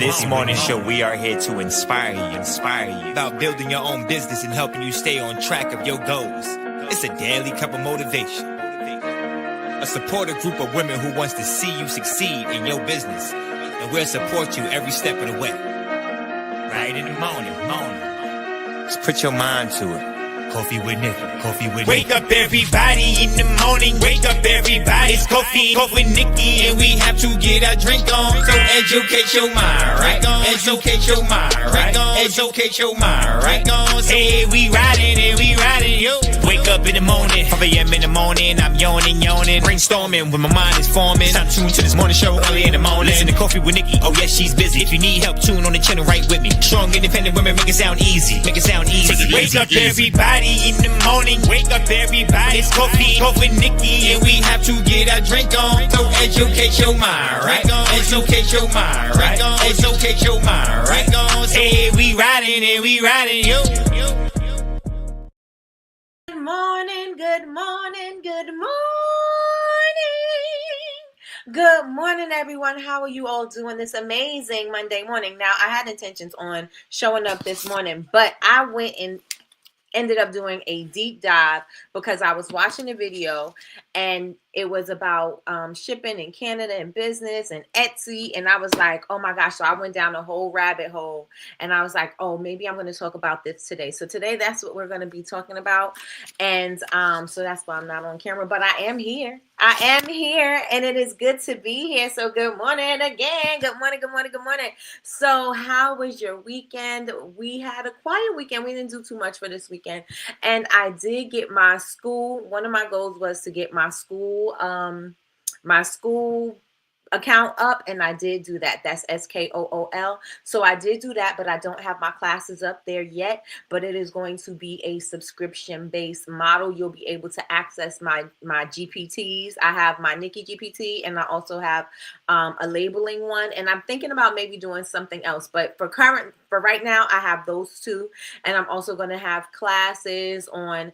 this morning show, we are here to inspire you about building your own business and helping you stay on track of your goals. It's a daily cup of motivation. A supportive group of women who wants to see you succeed in your business. And we'll support you every step of the way. Right in the morning. Just put your mind to it. Coffee with Nikkie. Wake up everybody in the morning. Wake up everybody. It's coffee with Nikkie, and we have to get our drink on. So educate your mind, right? Educate your mind, right? Educate your mind, right? Hey, we riding, yo. Wake up in the morning, 5 a.m. in the morning. I'm yawning, brainstorming when my mind is forming. Time tuned to this morning show early in the morning. Listen to Coffee with Nikkie. Oh yes, she's busy. If you need help, tune on the channel right with me. Strong, independent women, make it sound easy. Take it Wake up everybody in the morning. Wake up everybody. It's coffee with Nikkie, and we have to get our drink on. So educate your mind, right? Educate your mind, right? Educate your mind, right? Hey, we riding, yo. Good morning, everyone. How are you all doing this amazing Monday morning? Now, I had intentions on showing up this morning, but I went and ended up doing a deep dive because I was watching a video and it was about shipping in Canada and business and Etsy. And I was like, oh my gosh. So I went down a whole rabbit hole and I was like, oh, maybe I'm going to talk about this today. So today, that's what we're going to be talking about. And so that's why I'm not on camera, but I am here. And it is good to be here. So good morning again. Good morning. So how was your weekend? We had a quiet weekend. We didn't do too much for this weekend. And I did get my school. One of my goals was to get my school account up, and I did do that. That's SKOOL. So I did do that, but I don't have my classes up there yet, but it is going to be a subscription based model. You'll be able to access my GPTs. I have my Nikkie GPT, and I also have a labeling one, and I'm thinking about maybe doing something else, but for right now, I have those two, and I'm also going to have classes on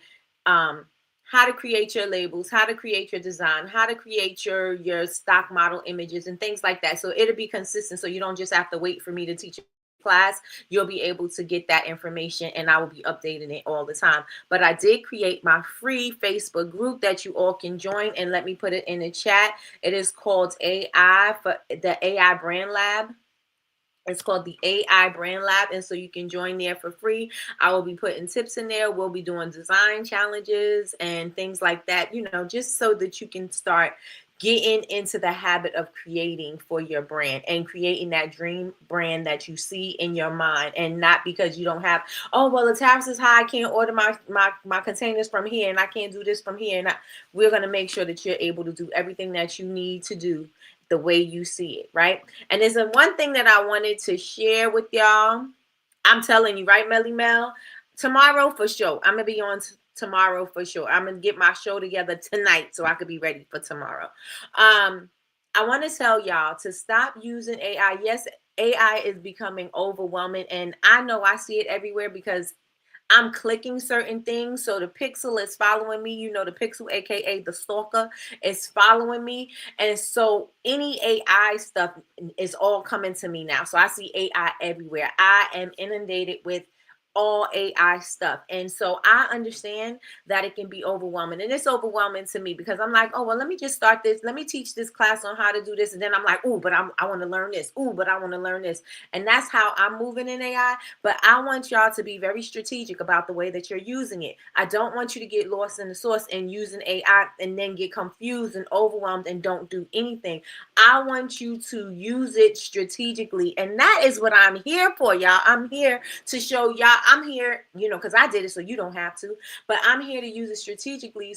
how to create your labels, how to create your design, how to create your stock model images and things like that. So it'll be consistent. So you don't just have to wait for me to teach a class. You'll be able to get that information, and I will be updating it all the time. But I did create my free Facebook group that you all can join, and let me put it in the chat. It is called AI for the AI Brand Lab. It's called the AI Brand Lab, and so you can join there for free. I will be putting tips in there. We'll be doing design challenges and things like that, just so that you can start getting into the habit of creating for your brand and creating that dream brand that you see in your mind, and not because you don't have, oh, well, the tariffs is high, I can't order my containers from here, and I can't do this from here. And we're going to make sure that you're able to do everything that you need to do the way you see it, right? And there's one thing that I wanted to share with y'all. I'm telling you, right, Melly Mel? Tomorrow for sure. I'm going to be on tomorrow for sure. I'm going to get my show together tonight so I could be ready for tomorrow. I want to tell y'all to stop using AI. Yes, AI is becoming overwhelming, and I know I see it everywhere because I'm clicking certain things. So the pixel is following me. The pixel, aka the stalker, is following me. And so any AI stuff is all coming to me now. So I see AI everywhere. I am inundated with all AI stuff. And so I understand that it can be overwhelming, and it's overwhelming to me because I'm like, oh, well, let me just start this. Let me teach this class on how to do this. And then I'm like, oh, but I want to learn this. Oh, but I want to learn this. And that's how I'm moving in AI. But I want y'all to be very strategic about the way that you're using it. I don't want you to get lost in the source and using AI and then get confused and overwhelmed and don't do anything. I want you to use it strategically. And that is what I'm here for, y'all. I'm here to show y'all. I'm here, because I did it so you don't have to, but I'm here to use it strategically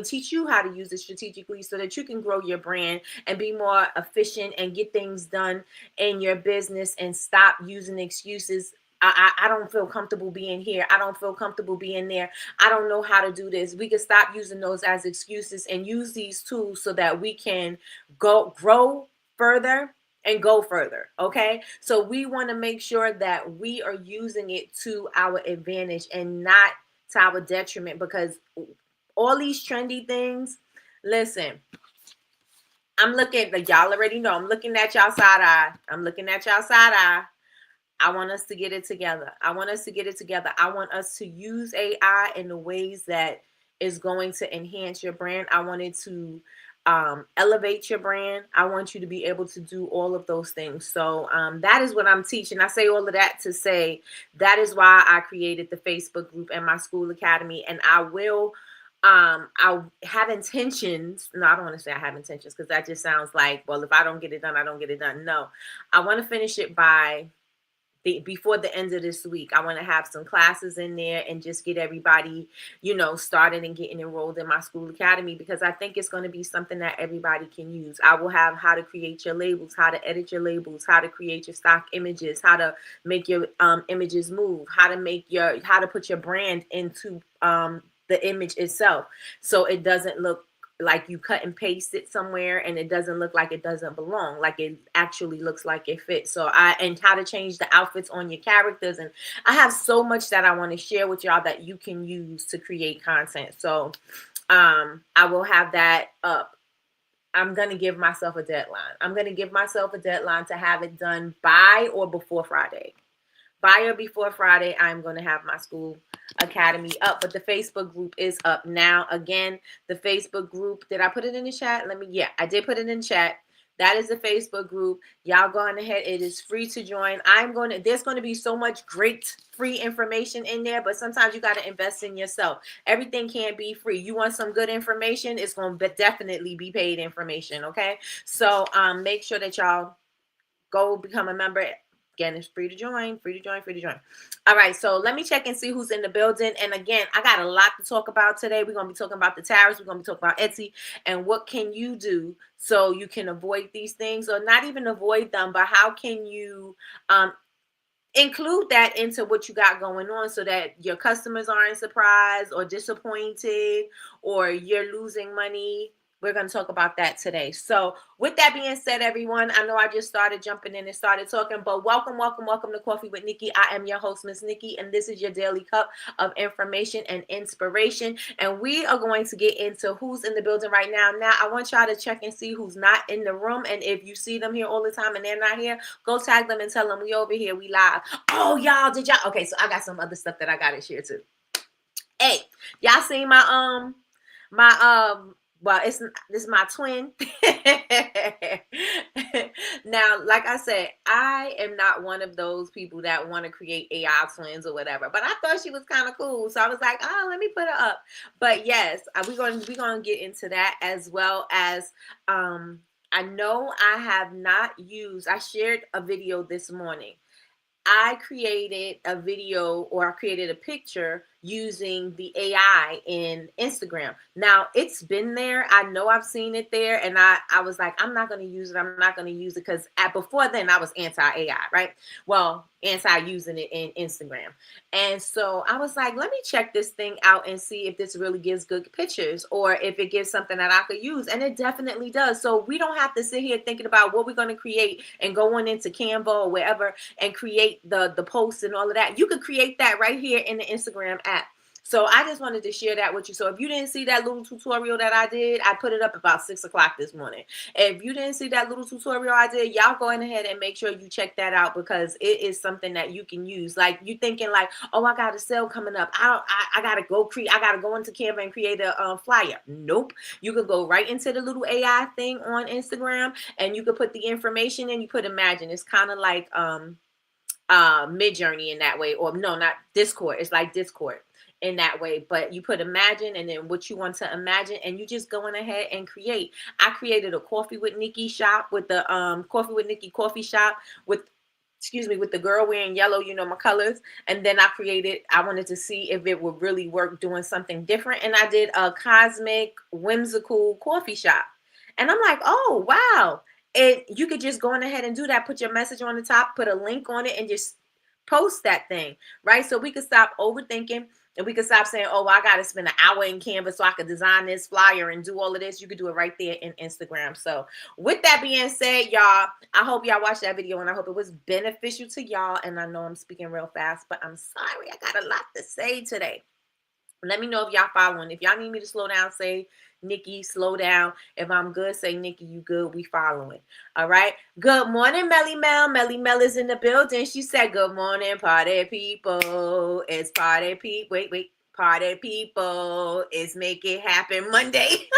teach you how to use it strategically so that you can grow your brand and be more efficient and get things done in your business and stop using excuses. I don't feel comfortable being here. I don't feel comfortable being there. I don't know how to do this. We can stop using those as excuses and use these tools so that we can grow further and go further. Okay. So we want to make sure that we are using it to our advantage and not to our detriment, because all these trendy things, listen, I'm looking, like, y'all already know, I'm looking at y'all side eye. I'm looking at y'all side eye. I want us to get it together. I want us to get it together. I want us to use AI in the ways that is going to enhance your brand. I want it to elevate your brand. I want you to be able to do all of those things. So that is what I'm teaching. I say all of that to say that is why I created the Facebook group and my school academy. And I will I have intentions. No, I don't want to say I have intentions because that just sounds like, well, if I don't get it done, I don't get it done. No, I want to finish it by before the end of this week. I want to have some classes in there and just get everybody, started and getting enrolled in my school academy, because I think it's going to be something that everybody can use. I will have how to create your labels, how to edit your labels, how to create your stock images, how to make your images move, how to put your brand into the image itself, so it doesn't look like you cut and paste it somewhere and it doesn't look like it doesn't belong, like it actually looks like it fits. And how to change the outfits on your characters. And I have so much that I want to share with y'all that you can use to create content. So I will have that up. I'm going to give myself a deadline. I'm going to give myself a deadline to have it done by or before Friday. By or before Friday, I'm going to have my school academy up, but the Facebook group is up now. Again, the Facebook group, did I put it in the chat? Yeah, I did put it in the chat. That is the Facebook group. Y'all go on ahead. It is free to join. There's going to be so much great free information in there, but sometimes you got to invest in yourself. Everything can't be free. You want some good information, it's going to definitely be paid information. Okay. So make sure that y'all go become a member. Again, it's free to join, free to join, free to join. All right, so let me check and see who's in the building. And again, I got a lot to talk about today. We're going to be talking about the tariffs. We're going to be talking about Etsy and what can you do so you can avoid these things, or not even avoid them, but how can you include that into what you got going on so that your customers aren't surprised or disappointed or you're losing money. We're going to talk about that today. So with that being said, everyone, I know I just started jumping in and started talking, but welcome to Coffee with Nikki. I am your host, Miss Nikki, and this is your daily cup of information and inspiration. And we are going to get into who's in the building right now. Now, I want y'all to check and see who's not in the room. And if you see them here all the time and they're not here, go tag them and tell them we over here, we live. Oh, y'all, did y'all? Okay, so I got some other stuff that I got to share too. Hey, y'all seen my well, this is my twin. Now, like I said, I am not one of those people that want to create AI twins or whatever, but I thought she was kind of cool, so I was like, oh, let me put her up. But yes, we're going to get into that, as well as I know I shared a video this morning. I created a video, or I created a picture using the AI in Instagram. Now, it's been there. I know I've seen it there. And I was like, I'm not going to use it. I'm not going to use it, because before then I was anti-AI, right? Well, anti-using it in Instagram. And so I was like, let me check this thing out and see if this really gives good pictures, or if it gives something that I could use. And it definitely does. So we don't have to sit here thinking about what we're going to create and going into Canva or wherever and create the posts and all of that. You could create that right here in the Instagram app. So I just wanted to share that with you. So if you didn't see that little tutorial that I did, I put it up about 6 o'clock this morning. If you didn't see that little tutorial I did, y'all go ahead and make sure you check that out, because it is something that you can use. Like, you thinking like, oh, I got a sale coming up. I gotta go into Canva and create a flyer. Nope. You can go right into the little AI thing on Instagram, and you can put the information in. You put Imagine. It's kind of like Midjourney in that way, or no, not Discord. It's like Discord in that way, but you put Imagine and then what you want to imagine, and you just going ahead and create. I created a Coffee with Nikki shop with the Coffee with Nikki coffee shop with the girl wearing yellow, my colors. And then I wanted to see if it would really work doing something different. And I did a cosmic, whimsical coffee shop. And I'm like, oh, wow. And you could just go on ahead and do that. Put your message on the top, put a link on it, and just post that thing, right? So we could stop overthinking, and we could stop saying, oh, I got to spend an hour in Canva so I could design this flyer and do all of this. You could do it right there in Instagram. So with that being said, y'all, I hope y'all watched that video, and I hope it was beneficial to y'all. And I know I'm speaking real fast, but I'm sorry. I got a lot to say today. Let me know if y'all following. If y'all need me to slow down, say Nikki, slow down. If I'm good, say Nikki, you good. We following. All right. Good morning, Melly Mel. Melly Mel is in the building. She said, "Good morning, party people. It's party people. Wait. Party people. It's make it happen Monday."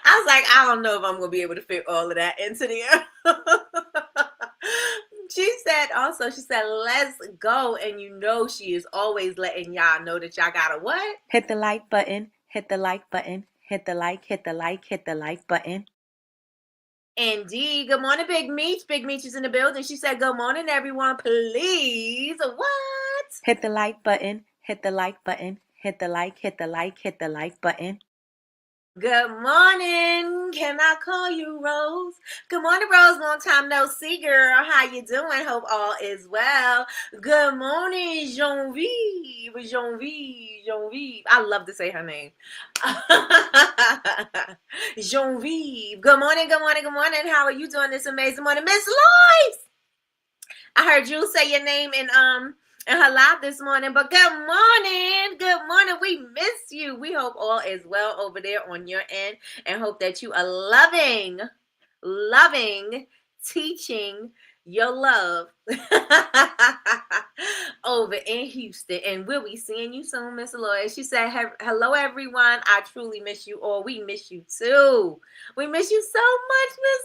I was like, I don't know if I'm gonna be able to fit all of that into there. She said, let's go. And you know, she is always letting y'all know that y'all gotta what? Hit the like button, hit the like button, hit the like, hit the like, hit the like button. Indeed. Good morning, Big Meech. Big Meech is in the building. She said, good morning, everyone. Please. What? Hit the like button, hit the like button, hit the like, hit the like, hit the like button. Good morning. Can I call you Rose? Good morning, Rose. Long time no see, girl. How you doing? Hope all is well. Good morning, Genevieve. Genevieve. I love to say her name. Genevieve. Good morning. How are you doing this amazing morning? Miss Lois. I heard you say your name in her live this morning, but good morning. We miss you. We hope all is well over there on your end and hope that you are loving, teaching your love over in Houston. And we'll be seeing you soon, Miss Lloyd. She said, hello, everyone. I truly miss you all. We miss you too. We miss you so much, Miss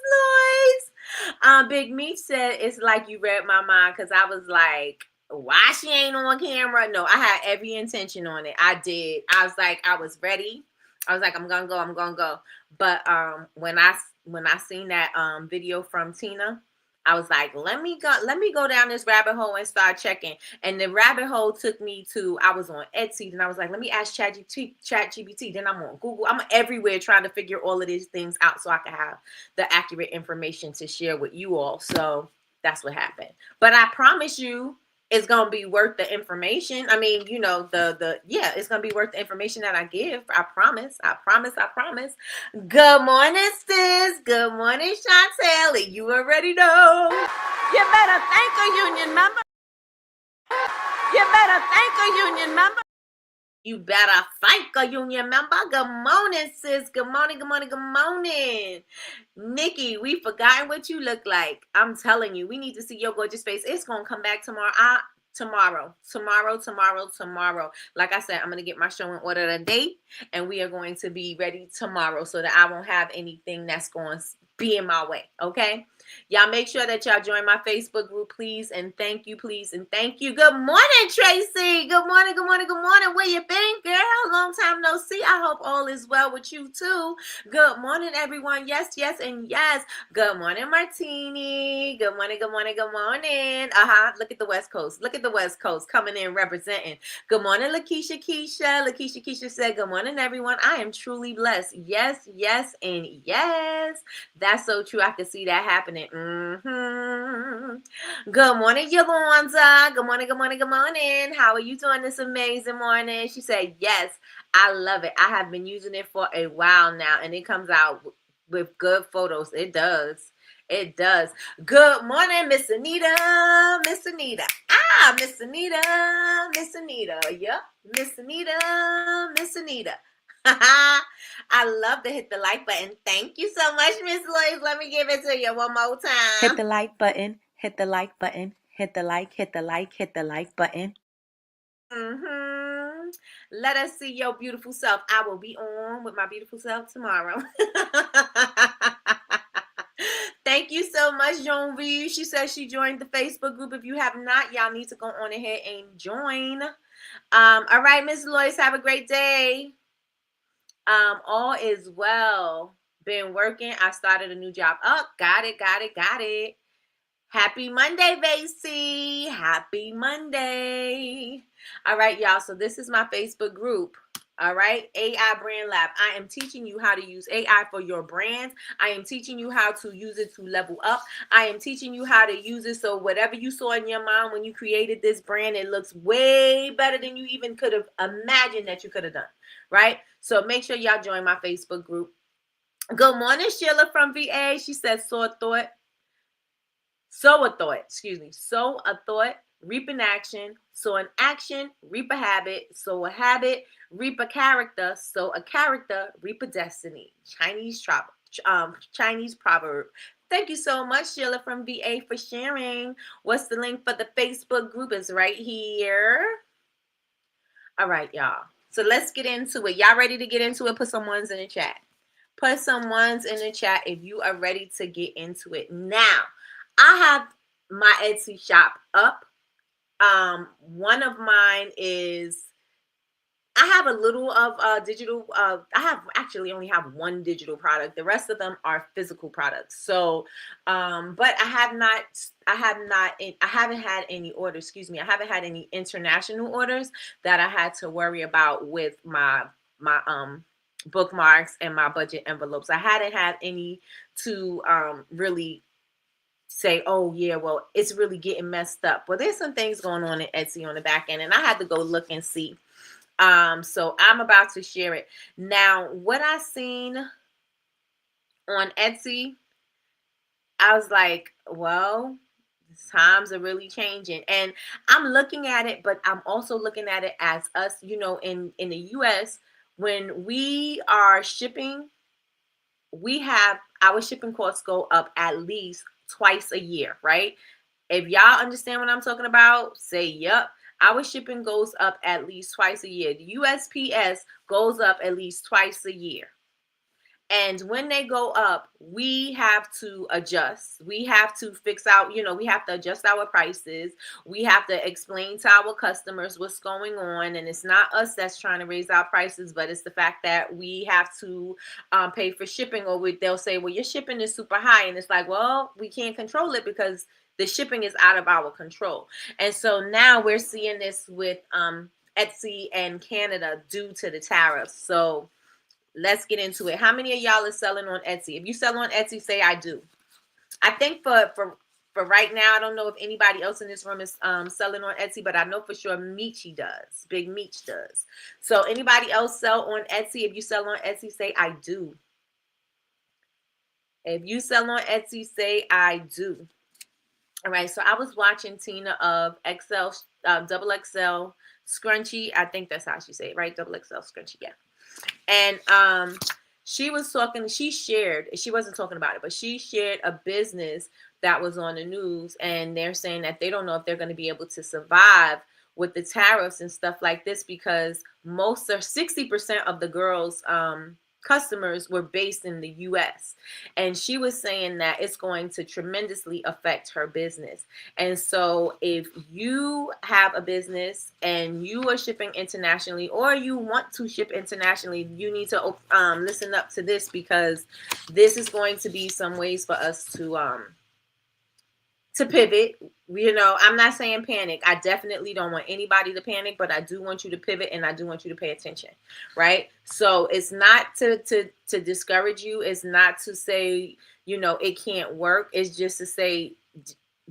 Lloyd. Big Meech said, it's like you read my mind because I was like, why she ain't on camera? No, I had every intention on it. I did. I was like, I was ready. I was like, I'm gonna go. But when I seen that video from Tina, I was like, let me go down this rabbit hole and start checking. And the rabbit hole took me to, I was on Etsy, and I was like, let me ask ChatGPT. Then I'm on Google. I'm everywhere trying to figure all of these things out so I can have the accurate information to share with you all. So that's what happened. But I promise you, it's gonna be worth the information. I mean, you know, it's gonna be worth the information that I give. I promise. Good morning, sis. Good morning, Chantel. You already know. You better thank a union member. You better thank a union member. You better thank a union member. Good morning, sis. Good morning. Nikki, we forgotten what you look like. I'm telling you, we need to see your gorgeous face. It's going to come back tomorrow. Tomorrow. Like I said, I'm going to get my show in order today, and we are going to be ready tomorrow so that I won't have anything that's going to be in my way. Okay? Y'all make sure that y'all join my Facebook group, please. And thank you, please. And thank you. Good morning, Tracy. Good morning. Where you been, girl? Long time no see. I hope all is well with you too. Good morning, everyone. Yes, and yes. Good morning, Martini. Good morning. Look at the West Coast coming in representing. Good morning, Lakeisha Keisha said, good morning, everyone. I am truly blessed. Yes, and yes. That's so true. I can see that happening. Good morning, Yolanda. Good morning. How are you doing this amazing morning? She said, yes, I love it. I have been using it for a while now, and it comes out with good photos. It does. Good morning, Miss Anita. Miss Anita. Yep. Miss Anita. I love to hit the like button. Thank you so much, Miss Lois. Let me give it to you one more time. Hit the like button, hit the like button, hit the like, hit the like, hit the like button. Let us see your beautiful self. I will be on with my beautiful self tomorrow. Thank you so much, Jean-Vie. She says she joined the Facebook group. If you have not, y'all need to go on ahead and join. All right, Miss Lois, have a great day. All is well. Been working. I started a new job. Oh, got it. Happy Monday, Vasey. Happy Monday. All right, y'all. So this is my Facebook group. All right, AI Brand Lab. I am teaching you how to use AI for your brands. I am teaching you how to use it to level up. I am teaching you how to use it so whatever you saw in your mind when you created this brand, it looks way better than you even could have imagined that you could have done, right? So make sure y'all join my Facebook group. Good morning, Sheila from VA. She said, sow a thought. reap an action, sow an action, reap a habit, sow a habit, reap a character, sow a character, reap a destiny. Chinese proverb. Thank you so much, Sheila from VA, for sharing. What's the link for the Facebook group? Is right here. All right, y'all. So let's get into it. Y'all ready to get into it? Put some ones in the chat. Put some ones in the chat if you are ready to get into it. Now, I have my Etsy shop up. One of mine is, I have a little of digital. I have actually only have one digital product. The rest of them are physical products. So, but I haven't had any orders. Excuse me. I haven't had any international orders that I had to worry about with my bookmarks and my budget envelopes. I hadn't had any to really say, oh yeah, well, it's really getting messed up. Well, there's some things going on in Etsy on the back end, and I had to go look and see. So I'm about to share it. Now, what I seen on Etsy, I was like, well, times are really changing. And I'm looking at it, but I'm also looking at it as us, you know, in the US, when we are shipping, we have our shipping costs go up at least twice a year, right? If y'all understand what I'm talking about, say yep. Our shipping goes up at least twice a year. The USPS goes up at least twice a year. And when they go up, we have to adjust. We have to fix out, you know, we have to adjust our prices. We have to explain to our customers what's going on. And it's not us that's trying to raise our prices, but it's the fact that we have to pay for shipping, or they'll say, well, your shipping is super high. And it's like, well, we can't control it because the shipping is out of our control. And so now we're seeing this with Etsy and Canada due to the tariffs. So let's get into it. How many of y'all are selling on Etsy? If you sell on Etsy, say I do. I think for right now, I don't know if anybody else in this room is selling on Etsy, but I know for sure Michi does. Big Meech does. So anybody else sell on Etsy? If you sell on Etsy, say I do. If you sell on Etsy, say I do. All right, so I was watching Tina of double XL scrunchie. I think that's how she say it, right? Double XL scrunchie, yeah. And she was talking, she wasn't talking about it, but she shared a business that was on the news, and they're saying that they don't know if they're going to be able to survive with the tariffs and stuff like this, because 60% of the girls' customers were based in the US. And she was saying that it's going to tremendously affect her business. And so if you have a business and you are shipping internationally, or you want to ship internationally, you need to listen up to this, because this is going to be some ways for us to pivot. You know, I'm not saying panic. I definitely don't want anybody to panic, but I do want you to pivot, and I do want you to pay attention, right? So it's not to discourage you. It's not to say, you know, it can't work. It's just to say,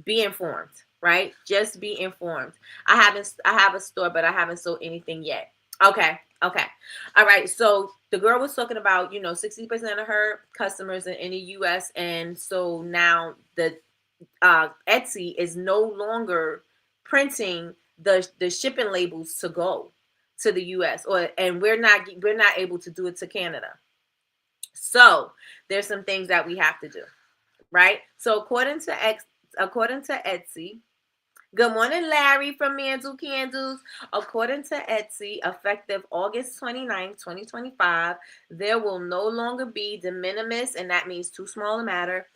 be informed, right? Just be informed. I have a store, but I haven't sold anything yet. Okay. All right. So the girl was talking about, you know, 60% of her customers are in the US. And so now the Etsy is no longer printing the shipping labels to go to the US, and we're not able to do it to Canada. So there's some things that we have to do, right? So according to Etsy, good morning, Larry from Mantle Candles. According to Etsy, effective August 29, 2025, there will no longer be de minimis, and that means too small a matter,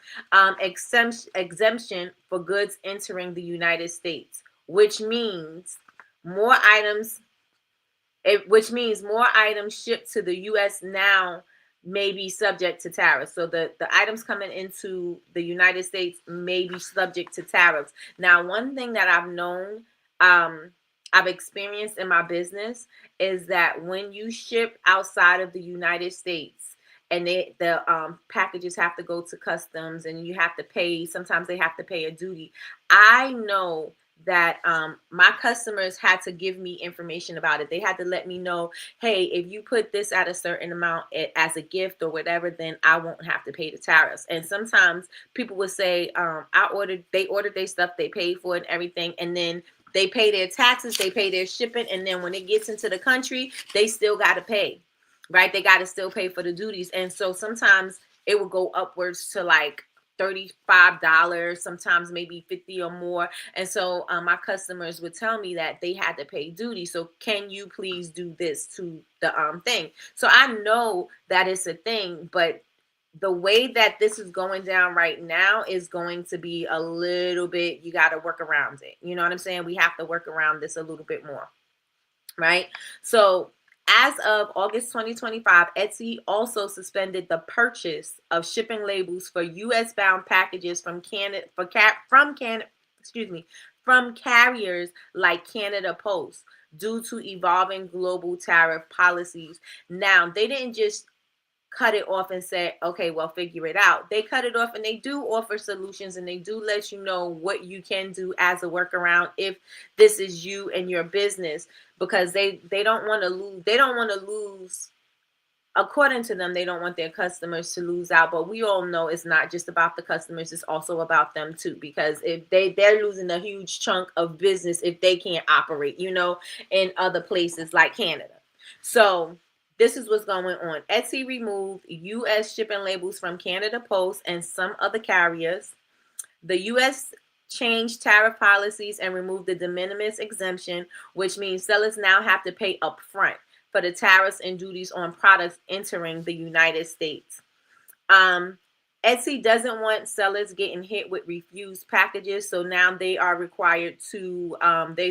exemption for goods entering the United States, which means more items shipped to the U.S. now may be subject to tariffs. So the items coming into the United States may be subject to tariffs. Now, one thing that I've known, I've experienced in my business, is that when you ship outside of the United States, and the packages have to go to customs, and you have to pay, sometimes they have to pay a duty. I know that my customers had to give me information about it. They had to let me know, hey, if you put this at a certain amount as a gift or whatever, then I won't have to pay the tariffs. And sometimes people would say, they ordered their stuff, they paid for it and everything, and then They pay their taxes, they pay their shipping, and then when it gets into the country, they still got to pay, right? They got to still pay for the duties. And so sometimes it will go upwards to like $35, sometimes maybe 50 or more. And so my customers would tell me that they had to pay duty. So can you please do this to the thing? So I know that it's a thing, but the way that this is going down right now is going to be a little bit, you got to work around it. You know what I'm saying? We have to work around this a little bit more, right? So as of August 2025, Etsy also suspended the purchase of shipping labels for U.S. bound packages from from carriers like Canada Post due to evolving global tariff policies. Now, they didn't just cut it off and say, okay, well, figure it out. They cut it off, and they do offer solutions, and they do let you know what you can do as a workaround if this is you and your business, because they don't want to lose. They don't want to lose. According to them, they don't want their customers to lose out. But we all know it's not just about the customers. It's also about them too, because if they're losing a huge chunk of business if they can't operate, in other places like Canada. So this is what's going on. Etsy removed U.S. shipping labels from Canada Post and some other carriers. The U.S. changed tariff policies and removed the de minimis exemption, which means sellers now have to pay upfront for the tariffs and duties on products entering the United States. Etsy doesn't want sellers getting hit with refused packages, so now they are required to they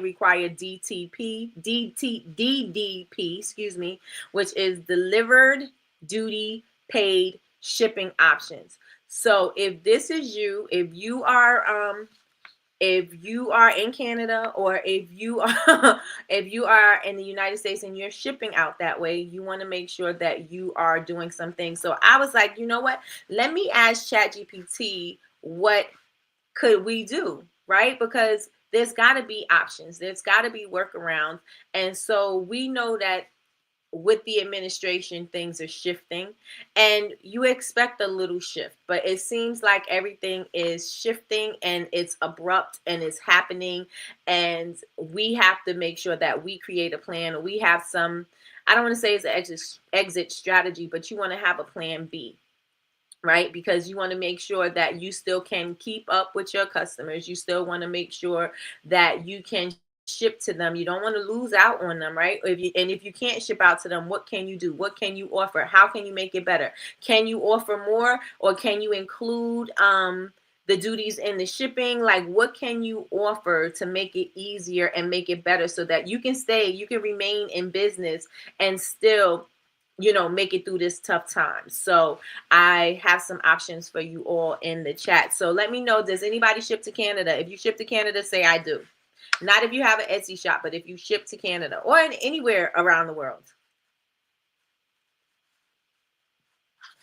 require DDP, which is delivered duty paid shipping options. So if this is you, if you are in Canada, or if you are if you are in the United States and you're shipping out that way, you want to make sure that you are doing something. So I was like, you know what? Let me ask ChatGPT, what could we do, right? Because there's got to be options. There's got to be workarounds. And so we know that with the administration, things are shifting, and you expect a little shift, but it seems like everything is shifting and it's abrupt and it's happening. And we have to make sure that we create a plan. We have some, I don't want to say it's an exit strategy, but you want to have a plan B, right? Because you want to make sure that you still can keep up with your customers. You still want to make sure that you can ship to them. You don't want to lose out on them, right? If you can't ship out to them, what can you do? What can you offer? How can you make it better? Can you offer more, or can you include the duties in the shipping? Like, what can you offer to make it easier and make it better so that you can remain in business and still make it through this tough time? So I have some options for you all in the chat. So let me know, does anybody ship to Canada? If you ship to Canada, say I do. Not if you have an Etsy shop, but if you ship to Canada or anywhere around the world.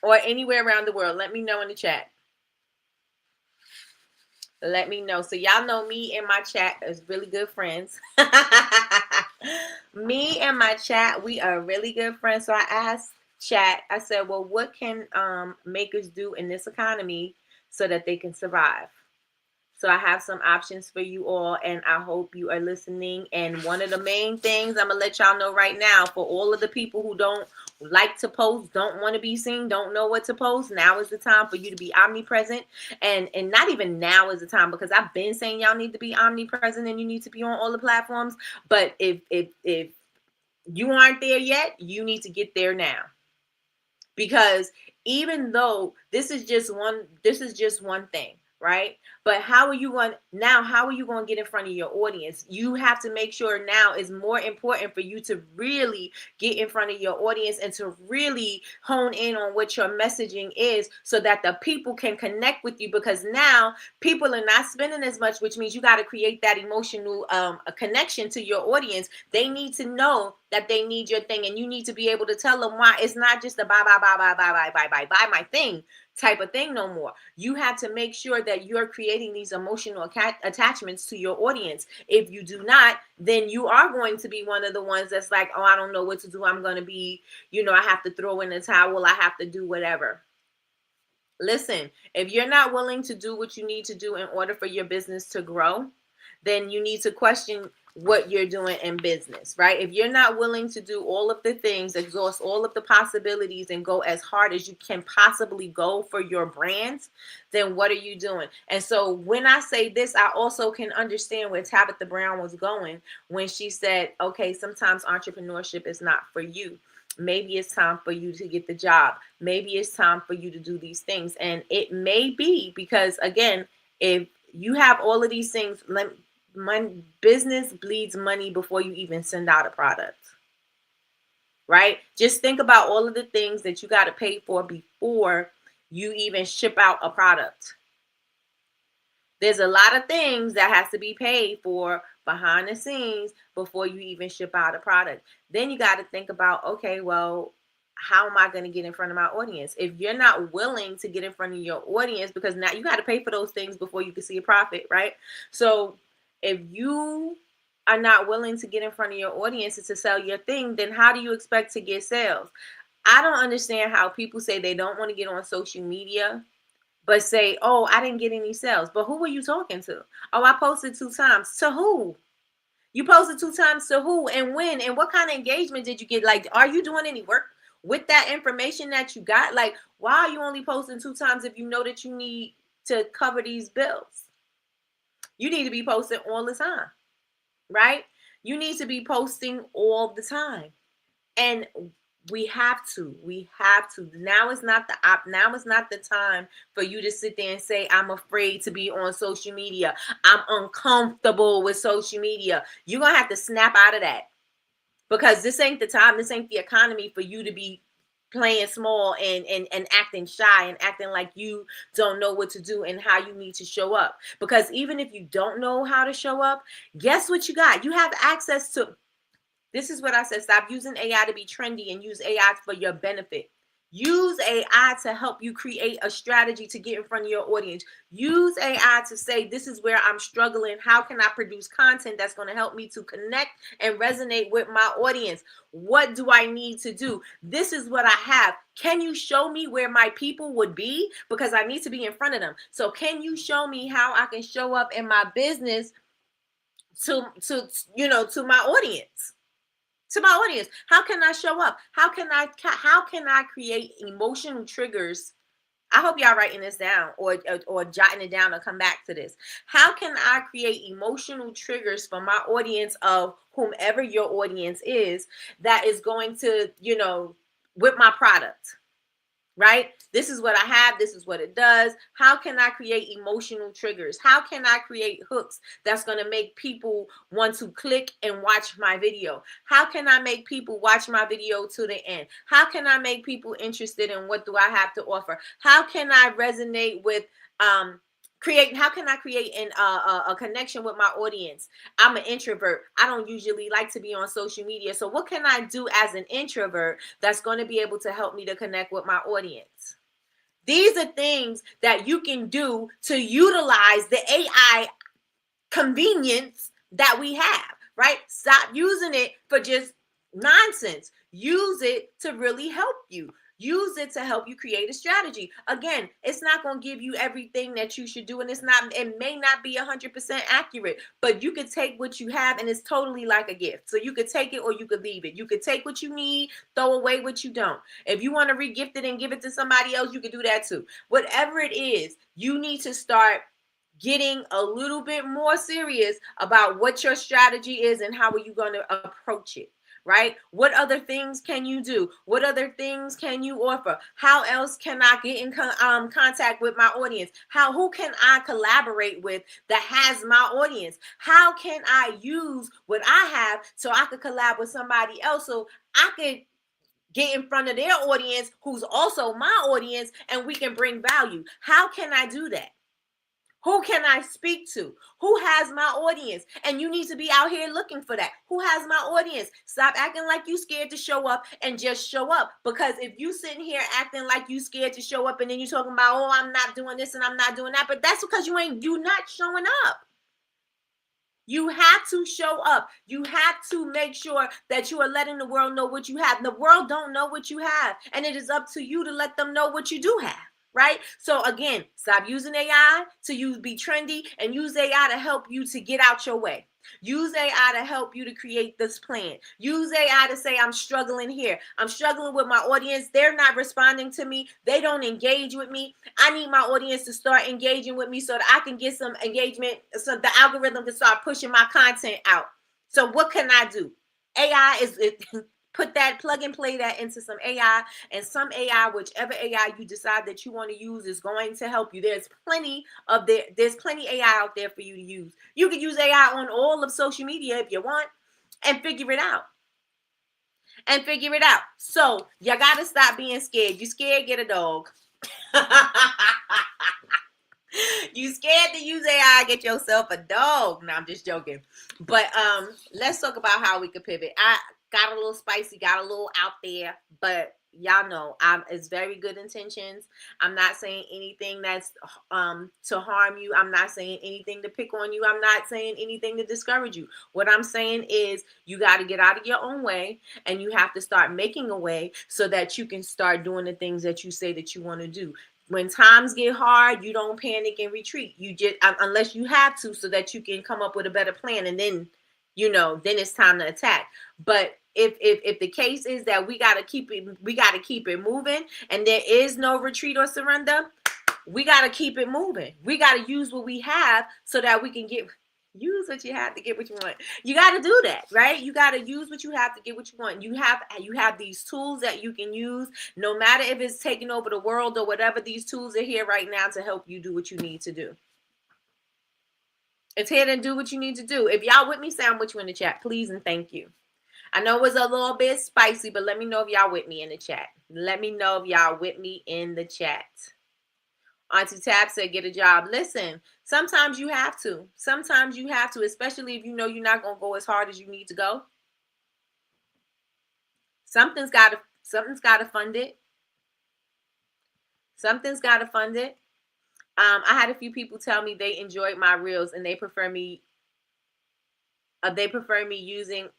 Or anywhere around the world. Let me know in the chat. Let me know. So y'all know me and my chat is really good friends. Me and my chat, we are really good friends. So I asked chat, I said, well, what can makers do in this economy so that they can survive? So I have some options for you all, and I hope you are listening. And one of the main things I'm going to let y'all know right now, for all of the people who don't like to post, don't want to be seen, don't know what to post, now is the time for you to be omnipresent. And not even now is the time, because I've been saying y'all need to be omnipresent and you need to be on all the platforms. But if you aren't there yet, you need to get there now. Because even though this is just one thing, right? But how are you going to get in front of your audience? You have to make sure now is more important for you to really get in front of your audience and to really hone in on what your messaging is, so that the people can connect with you, because now people are not spending as much, which means you got to create that emotional a connection to your audience. They need to know that they need your thing, and you need to be able to tell them why. It's not just a buy my thing type of thing no more. You have to make sure that you're creating these emotional attachments to your audience. If you do not, then you are going to be one of the ones that's like, oh, I don't know what to do. I'm going to be, I have to throw in the towel. I have to do whatever. Listen, if you're not willing to do what you need to do in order for your business to grow, then you need to question what you're doing in business, right? If you're not willing to do all of the things, exhaust all of the possibilities, and go as hard as you can possibly go for your brand, then what are you doing? And so when I say this, I also can understand where Tabitha Brown was going when she said, okay, sometimes entrepreneurship is not for you. Maybe it's time for you to get the job. Maybe it's time for you to do these things. And it may be because, again, if you have all of these things, business bleeds money before you even send out a product, right? Just think about all of the things that you got to pay for before you even ship out a product. There's a lot of things that has to be paid for behind the scenes before you even ship out a product. Then you got to think about, okay, well, how am I going to get in front of my audience? If you're not willing to get in front of your audience, because now you got to pay for those things before you can see a profit, right? So if you are not willing to get in front of your audience to sell your thing, then how do you expect to get sales? I don't understand how people say they don't want to get on social media, but say, oh, I didn't get any sales. But who were you talking to? Oh, I posted 2 times. To who? You posted 2 times to who and when? And what kind of engagement did you get? Like, are you doing any work with that information that you got? Like, why are you only posting 2 times if you know that you need to cover these bills? You need to be posting all the time, right? You need to be posting all the time. And we have to. Now is not the time for you to sit there and say, I'm afraid to be on social media. I'm uncomfortable with social media. You're going to have to snap out of that, because this ain't the time. This ain't the economy for you to be playing small and acting shy and acting like you don't know what to do and how you need to show up. Because even if you don't know how to show up, guess what you got? You have access to. This is what I said. Stop using AI to be trendy and use AI for your benefit. Use AI to help you create a strategy to get in front of your audience. Use AI to say, this is where I'm struggling. How can I produce content that's going to help me to connect and resonate with my audience? What do I need to do? This is what I have. Can you show me where my people would be? Because I need to be in front of them. So can you show me how I can show up in my business to my audience? To my audience, how can I show up? How can I create emotional triggers? I hope y'all writing this down or jotting it down or come back to this. How can I create emotional triggers for my audience of whomever your audience is that is going to, with my product? Right? This is what I have. This is what it does. How can I create emotional triggers? How can I create hooks that's going to make people want to click and watch my video? How can I make people watch my video to the end? How can I make people interested in what do I have to offer? How can I resonate with how can I create a connection with my audience? I'm an introvert. I don't usually like to be on social media. So what can I do as an introvert that's going to be able to help me to connect with my audience? These are things that you can do to utilize the AI convenience that we have, right? Stop using it for just nonsense. Use it to really help you. Use it to help you create a strategy. Again, it's not going to give you everything that you should do, and it may not be 100% accurate, but you could take what you have, and it's totally like a gift. So you could take it or you could leave it. You could take what you need, throw away what you don't. If you want to re-gift it and give it to somebody else, you could do that too. Whatever it is, you need to start getting a little bit more serious about what your strategy is and how are you going to approach it. Right? What other things can you do? What other things can you offer? How else can I get in contact with my audience? Who can I collaborate with that has my audience? How can I use what I have so I could collab with somebody else so I could get in front of their audience who's also my audience and we can bring value? How can I do that? Who can I speak to? Who has my audience? And you need to be out here looking for that. Who has my audience? Stop acting like you scared to show up and just show up. Because if you sitting here acting like you scared to show up and then you talking about, oh, I'm not doing this and I'm not doing that. But that's because you're not showing up. You have to show up. You have to make sure that you are letting the world know what you have. The world don't know what you have. And it is up to you to let them know what you do have. right? So again, stop using AI to be trendy and use AI to help you to get out your way. Use AI to help you to create this plan. Use AI to say, I'm struggling here. I'm struggling with my audience. They're not responding to me. They don't engage with me. I need my audience to start engaging with me so that I can get some engagement, so the algorithm can start pushing my content out. So what can I do? AI is put that, plug and play that into some AI, and some AI, whichever AI you decide that you want to use, is going to help you. There's plenty AI out there for you to use. You can use AI on all of social media if you want, and figure it out. So you gotta stop being scared. You scared, get a dog. You scared to use AI, get yourself a dog. No, I'm just joking. But let's talk about how we could pivot. I got a little spicy, got a little out there, but y'all know it's very good intentions. I'm not saying anything that's to harm you. I'm not saying anything to pick on you. I'm not saying anything to discourage you. What I'm saying is you got to get out of your own way, and you have to start making a way so that you can start doing the things that you say that you want to do. When times get hard, you don't panic and retreat. You just, unless you have to, so that you can come up with a better plan, and then, then it's time to attack. But if the case is that we gotta keep it moving, and there is no retreat or surrender, we gotta keep it moving. We gotta use what we have so that we can use what you have to get what you want. You got to do that, right? You got to use what you have to get what you want. You have these tools that you can use, no matter if it's taking over the world or whatever. These tools are here right now to help you do what you need to do. It's here to do what you need to do. If y'all with me, say I'm with you in the chat, please and thank you. I know it was a little bit spicy, but let me know if y'all with me in the chat. Let me know if y'all with me in the chat. Auntie Tab said, get a job. Listen, sometimes you have to. Sometimes you have to, especially if you know you're not going to go as hard as you need to go. Something's got to fund it. Something's got to fund it. I had a few people tell me they enjoyed my reels and they prefer me. They prefer me using.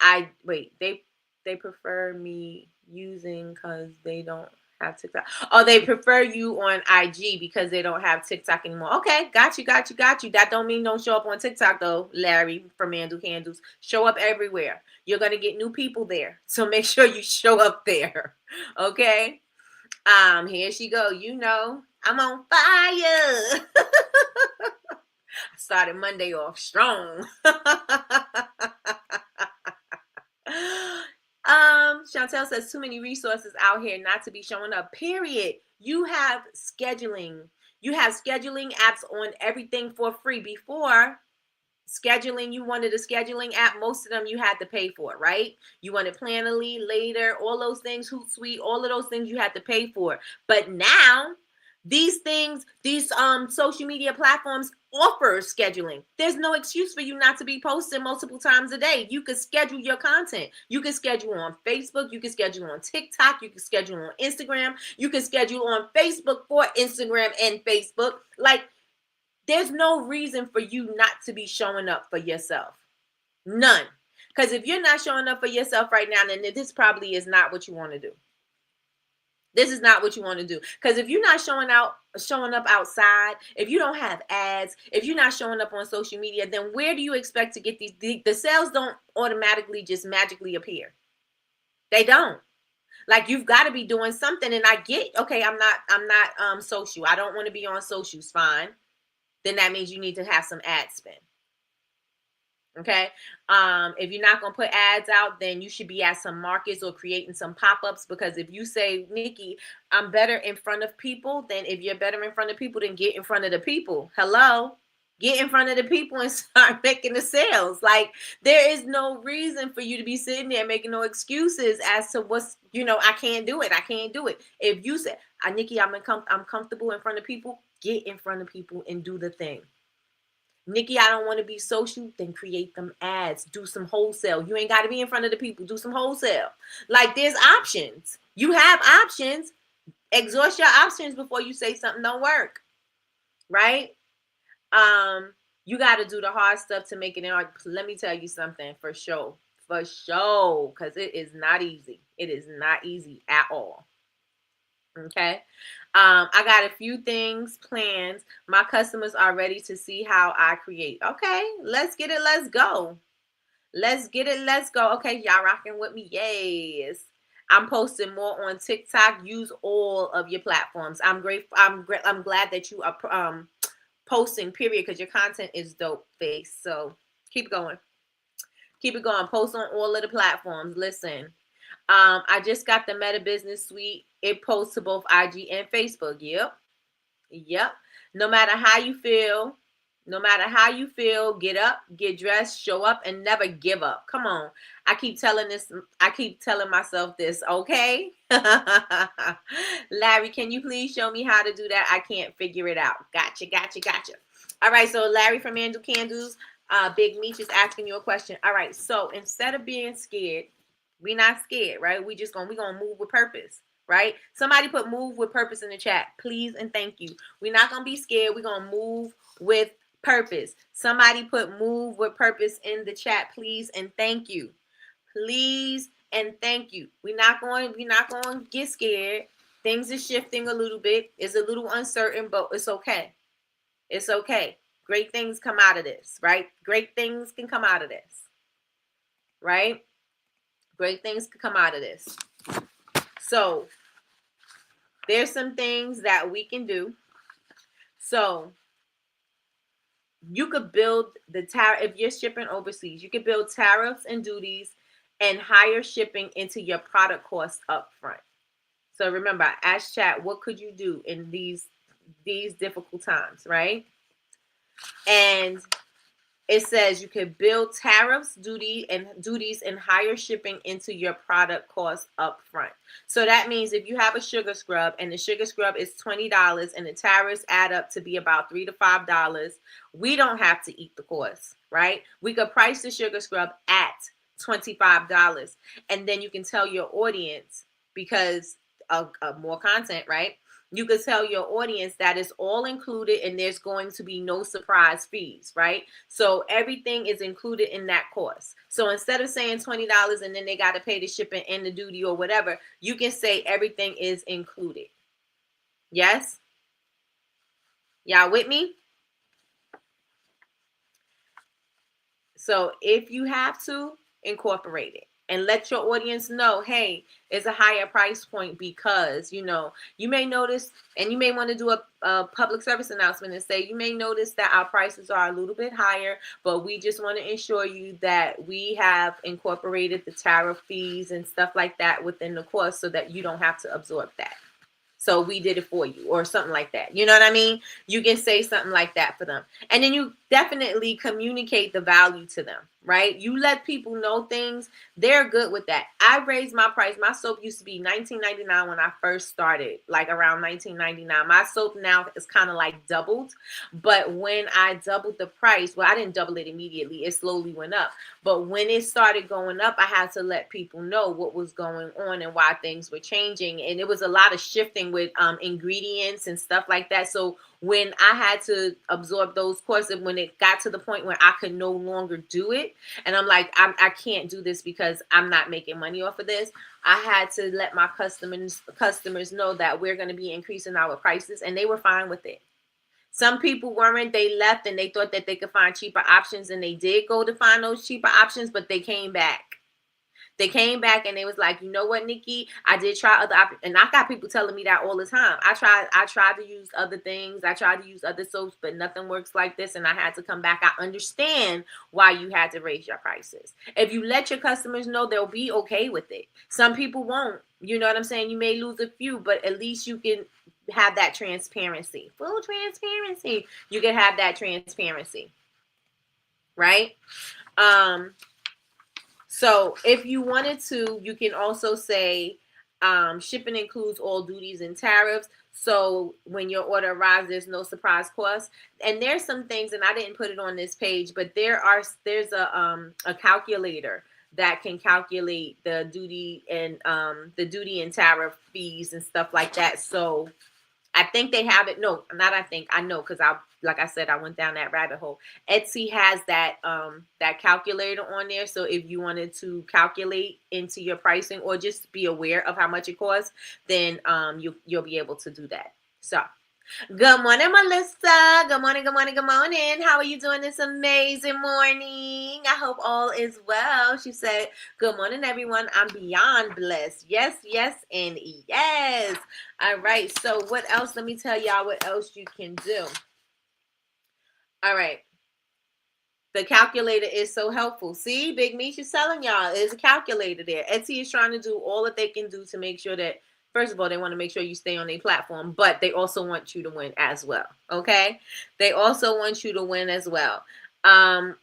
They prefer me using because they don't have TikTok. Oh, they prefer you on IG because they don't have TikTok anymore. Okay, got you. That don't mean don't show up on TikTok though, Larry from Mandu Candles. Show up everywhere. You're gonna get new people there, so make sure you show up there. Okay. Here she go. I'm on fire. I started Monday off strong. Chantel says too many resources out here not to be showing up. Period. You have scheduling apps on everything for free. Before scheduling, you wanted a scheduling app, most of them you had to pay for, right? You wanted Planoly, Later, all those things, Hootsuite, all of those things you had to pay for. But now these social media platforms offer scheduling. There's no excuse for you not to be posting multiple times a day. You could schedule your content. You can schedule on Facebook. You can schedule on TikTok. You can schedule on Instagram. You can schedule on Facebook for Instagram and Facebook. Like, there's no reason for you not to be showing up for yourself. None. Because if you're not showing up for yourself right now, then this probably is not what you want to do. This is not what you want to do. Because if you're not showing up outside, if you don't have ads, if you're not showing up on social media, then where do you expect to get the sales? Don't automatically just magically appear. They don't. Like, you've got to be doing something. And I get, okay, I'm not social. I don't want to be on socials. Fine. Then that means you need to have some ad spend. Okay. If you're not going to put ads out, then you should be at some markets or creating some pop-ups, because if you say, Nikki, I'm better in front of people, then if you're better in front of people, then get in front of the people. Hello. Get in front of the people and start making the sales. Like, there is no reason for you to be sitting there making no excuses as to what's, I can't do it. If you say, Nikki, I'm comfortable in front of people, get in front of people and do the thing. Nikki, I don't want to be social, then create them ads. Do some wholesale. You ain't got to be in front of the people. Do some wholesale. Like, there's options. You have options. Exhaust your options before you say something don't work. Right? You got to do the hard stuff to make it in. Let me tell you something for sure. For sure. Because it is not easy. It is not easy at all. Okay. I got a few things planned. My customers are ready to see how I create. Okay, let's get it. Let's go. Let's get it. Let's go. Okay, y'all rocking with me. Yes. I'm posting more on TikTok. Use all of your platforms. I'm grateful. I'm glad that you are posting, period, because your content is dope face. So keep going. Keep it going. Post on all of the platforms. Listen. I just got the Meta Business Suite. It posts to both IG and Facebook. Yep. Yep. No matter how you feel, get up, get dressed, show up, and never give up. Come on. I keep telling myself this, okay? Larry, can you please show me how to do that? I can't figure it out. Gotcha. All right, so Larry from Andrew Candles, Big Meech is asking you a question. All right, so instead of being scared, we're not scared, right? We're gonna move with purpose. Right? Somebody put move with purpose in the chat, please and thank you. We're not going to be scared. We're going to move with purpose. Somebody put move with purpose in the chat, please and thank you. Please and thank you. We're not going to get scared. Things are shifting a little bit. It's a little uncertain, but it's okay. It's okay. Great things come out of this, right? Great things can come out of this. Right? Great things can come out of this. So, there's some things that we can do. So you could build the tariff. If you're shipping overseas, you could build tariffs and duties and higher shipping into your product costs up front. So remember, ask chat, what could you do in these difficult times, right? And it says you could build tariffs, duties, and higher shipping into your product cost up front. So that means if you have a sugar scrub and the sugar scrub is $20 and the tariffs add up to be about $3 to $5, we don't have to eat the cost, right? We could price the sugar scrub at $25, and then you can tell your audience, because of more content, right? You could tell your audience that it's all included and there's going to be no surprise fees, right? So everything is included in that cost. So instead of saying $20 and then they got to pay the shipping and the duty or whatever, you can say everything is included. Yes? Y'all with me? So if you have to, incorporate it. And let your audience know, hey, it's a higher price point because, you may notice, and you may want to do a public service announcement and say, you may notice that our prices are a little bit higher, but we just want to ensure you that we have incorporated the tariff fees and stuff like that within the cost so that you don't have to absorb that. So we did it for you, or something like that. You know what I mean? You can say something like that for them. And then you definitely communicate the value to them, right? You let people know things. They're good with that. I raised my price. My soap used to be $19.99 when I first started, like around $19.99. My soap now is kind of like doubled. But when I doubled the price, well, I didn't double it immediately. It slowly went up. But when it started going up, I had to let people know what was going on and why things were changing. And it was a lot of shifting with ingredients and stuff like that. So when I had to absorb those costs, when it got to the point where I could no longer do it, and I'm like, I can't do this because I'm not making money off of this, I had to let my customers know that we're going to be increasing our prices, and they were fine with it. Some people weren't. They left and they thought that they could find cheaper options, and they did go to find those cheaper options, but they came back. They came back and they was like, you know what, Nikki, I did try other options. And I got people telling me that all the time. I tried to use other things. I tried to use other soaps, but nothing works like this. And I had to come back. I understand why you had to raise your prices. If you let your customers know, they'll be okay with it. Some people won't. You know what I'm saying? You may lose a few, but at least you can have that transparency. Full transparency. You can have that transparency. Right? So if you wanted to, you can also say shipping includes all duties and tariffs. So when your order arrives, there's no surprise cost. And there's some things, and I didn't put it on this page, but there's a calculator that can calculate the duty and tariff fees and stuff like that. So I think they have it. No, not I think. I know, because like I said, I went down that rabbit hole. Etsy has that calculator on there. So if you wanted to calculate into your pricing or just be aware of how much it costs, then you'll be able to do that. So good morning, Melissa. Good morning, good morning, good morning. How are you doing this amazing morning? I hope all is well. She said, good morning, everyone. I'm beyond blessed. Yes, yes, and yes. All right. So what else? Let me tell y'all what else you can do. All right. The calculator is so helpful. See, Big Meech is telling y'all there's a calculator there. Etsy is trying to do all that they can do to make sure that, first of all, they want to make sure you stay on their platform, but they also want you to win as well. Okay? They also want you to win as well.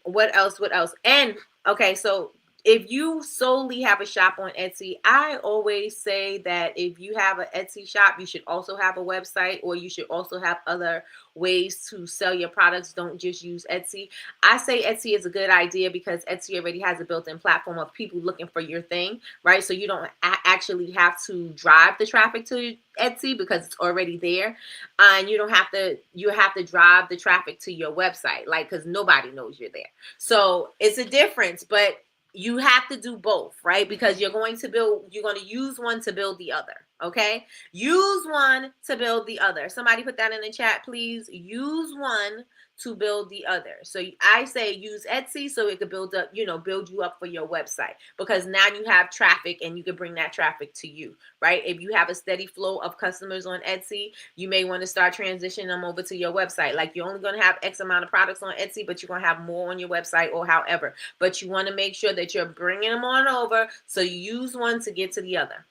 What else? What else? And okay, so if you solely have a shop on Etsy, I always say that if you have an Etsy shop, you should also have a website, or you should also have other ways to sell your products. Don't just use Etsy. I say Etsy is a good idea because Etsy already has a built-in platform of people looking for your thing, right? So you don't actually have to drive the traffic to Etsy because it's already there. And you have to drive the traffic to your website, like, because nobody knows you're there. So it's a difference, but you have to do both, right? Because you're going to use one to build the other. Okay. Use one to build the other. Somebody put that in the chat, please. Use one to build the other. So I say use Etsy so it could build you up for your website, because now you have traffic and you can bring that traffic to you, right? If you have a steady flow of customers on Etsy, you may want to start transitioning them over to your website. Like, you're only going to have X amount of products on Etsy, but you're going to have more on your website or however, but you want to make sure that you're bringing them on over. So you use one to get to the other.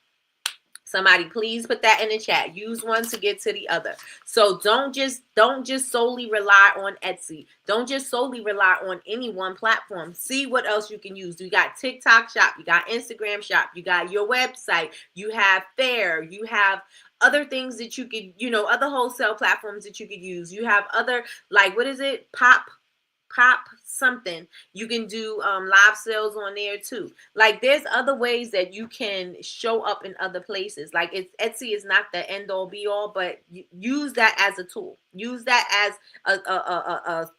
Somebody please put that in the chat. Use one to get to the other. So don't just solely rely on Etsy. Don't just solely rely on any one platform. See what else you can use. You got TikTok shop, you got Instagram shop, you got your website, you have Fair, you have other things that you could, other wholesale platforms that you could use. You have other, like, what is it? Pop something. You can do live sales on there too. Like, there's other ways that you can show up in other places. Like, Etsy is not the end all be all, but use that as a tool. Use that as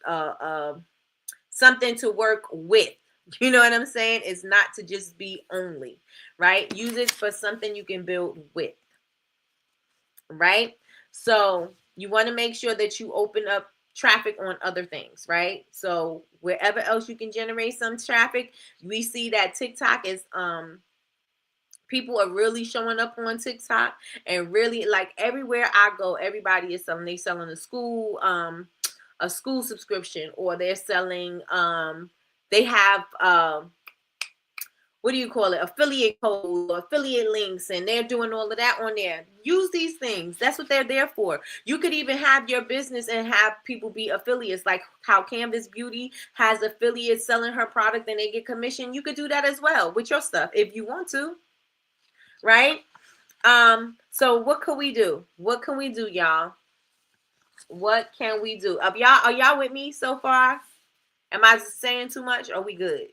a something to work with. You know what I'm saying? It's not to just be only, right? Use it for something you can build with, right? So you want to make sure that you open up traffic on other things, right? So wherever else you can generate some traffic, we see that TikTok is people are really showing up on TikTok, and really, like, everywhere I go, everybody is selling. They selling a school subscription, or they're selling they have what do you call it? Affiliate codes or affiliate links, and they're doing all of that on there. Use these things. That's what they're there for. You could even have your business and have people be affiliates, like how Canvas Beauty has affiliates selling her product and they get commission. You could do that as well with your stuff if you want to, right? So what can we do? What can we do, y'all? What can we do? Are y'all with me so far? Am I saying too much? Are we good?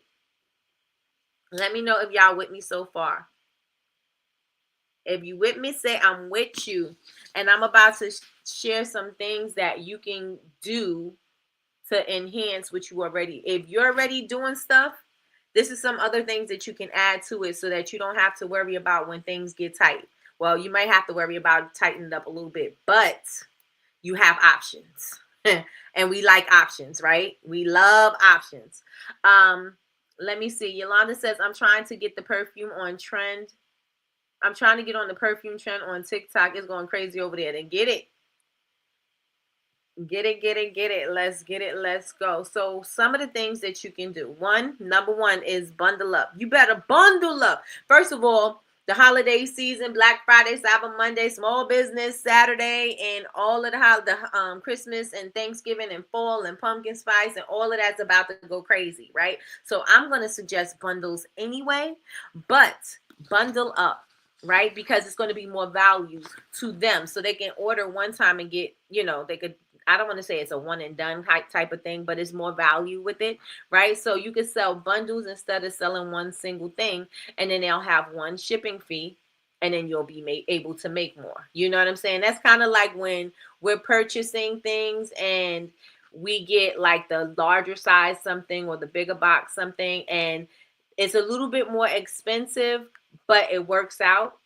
Let me know if y'all with me so far. If you with me, say I'm with you. And I'm about to share some things that you can do to enhance what you already. If you're already doing stuff, this is some other things that you can add to it so that you don't have to worry about when things get tight. Well, you might have to worry about tightening up a little bit, but you have options. And we like options, right? We love options. Let me see. Yolanda says, I'm trying to get the perfume on trend. I'm trying to get on the perfume trend on TikTok. It's going crazy over there. Then get it. Get it. Let's get it. Let's go. So some of the things that you can do. Number one is bundle up. You better bundle up. First of all, the holiday season, Black Friday, Cyber Monday, Small Business Saturday, and all of the Christmas and Thanksgiving and fall and pumpkin spice and all of that's about to go crazy, right? So I'm going to suggest bundles anyway, but bundle up, right? Because it's going to be more value to them. So they can order one time and get, they could, I don't want to say it's a one and done type of thing, but it's more value with it, right? So you can sell bundles instead of selling one single thing, and then they'll have one shipping fee, and then you'll be able to make more. You know what I'm saying? That's kind of like when we're purchasing things and we get like the larger size something or the bigger box something, and it's a little bit more expensive, but it works out.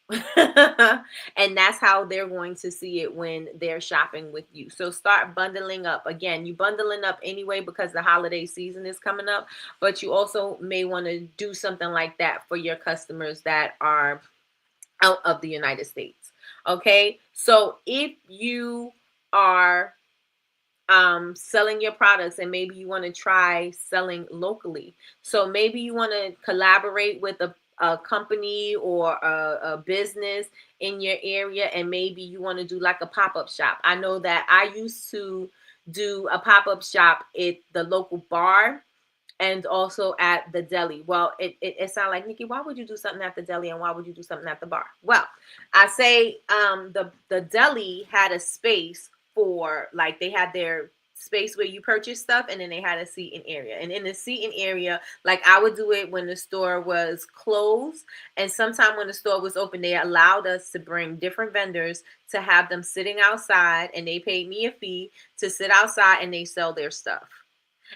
And that's how they're going to see it when they're shopping with you. So start bundling up. Again, you bundling up anyway because the holiday season is coming up, but you also may want to do something like that for your customers that are out of the United States. Okay, so if you are selling your products and maybe you want to try selling locally, so maybe you want to collaborate with a company or a business in your area, and maybe you want to do like a pop-up shop. I know that I used to do a pop-up shop at the local bar and also at the deli. Well, it sounded like, Nikki, why would you do something at the deli and why would you do something at the bar? Well, I say the deli had a space for, like, they had their space where you purchase stuff, and then they had a seating area. And in the seating area, like, I would do it when the store was closed, and sometime when the store was open, they allowed us to bring different vendors to have them sitting outside, and they paid me a fee to sit outside and they sell their stuff.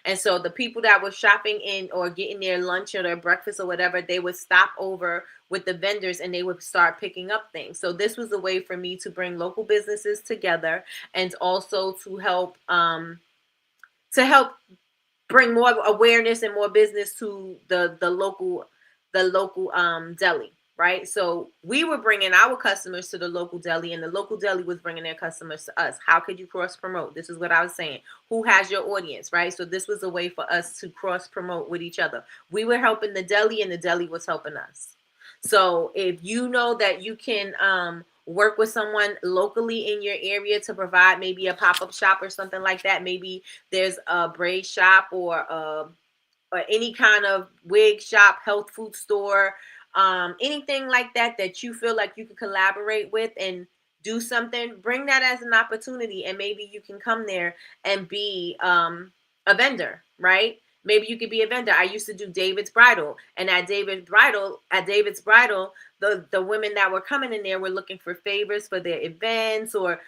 And so the people that were shopping in or getting their lunch or their breakfast or whatever, they would stop over with the vendors and they would start picking up things. So this was a way for me to bring local businesses together and also to help bring more awareness and more business to the local deli. Right. So we were bringing our customers to the local deli, and the local deli was bringing their customers to us. How could you cross promote? This is what I was saying. Who has your audience? Right. So this was a way for us to cross promote with each other. We were helping the deli and the deli was helping us. So if you know that you can work with someone locally in your area to provide maybe a pop-up shop or something like that, maybe there's a braid shop or any kind of wig shop, health food store, anything like that that you feel like you could collaborate with and do something, bring that as an opportunity, and maybe you can come there and be a vendor, right? Maybe you could be a vendor. I used to do David's Bridal, and at David's Bridal, the women that were coming in there were looking for favors for their events, or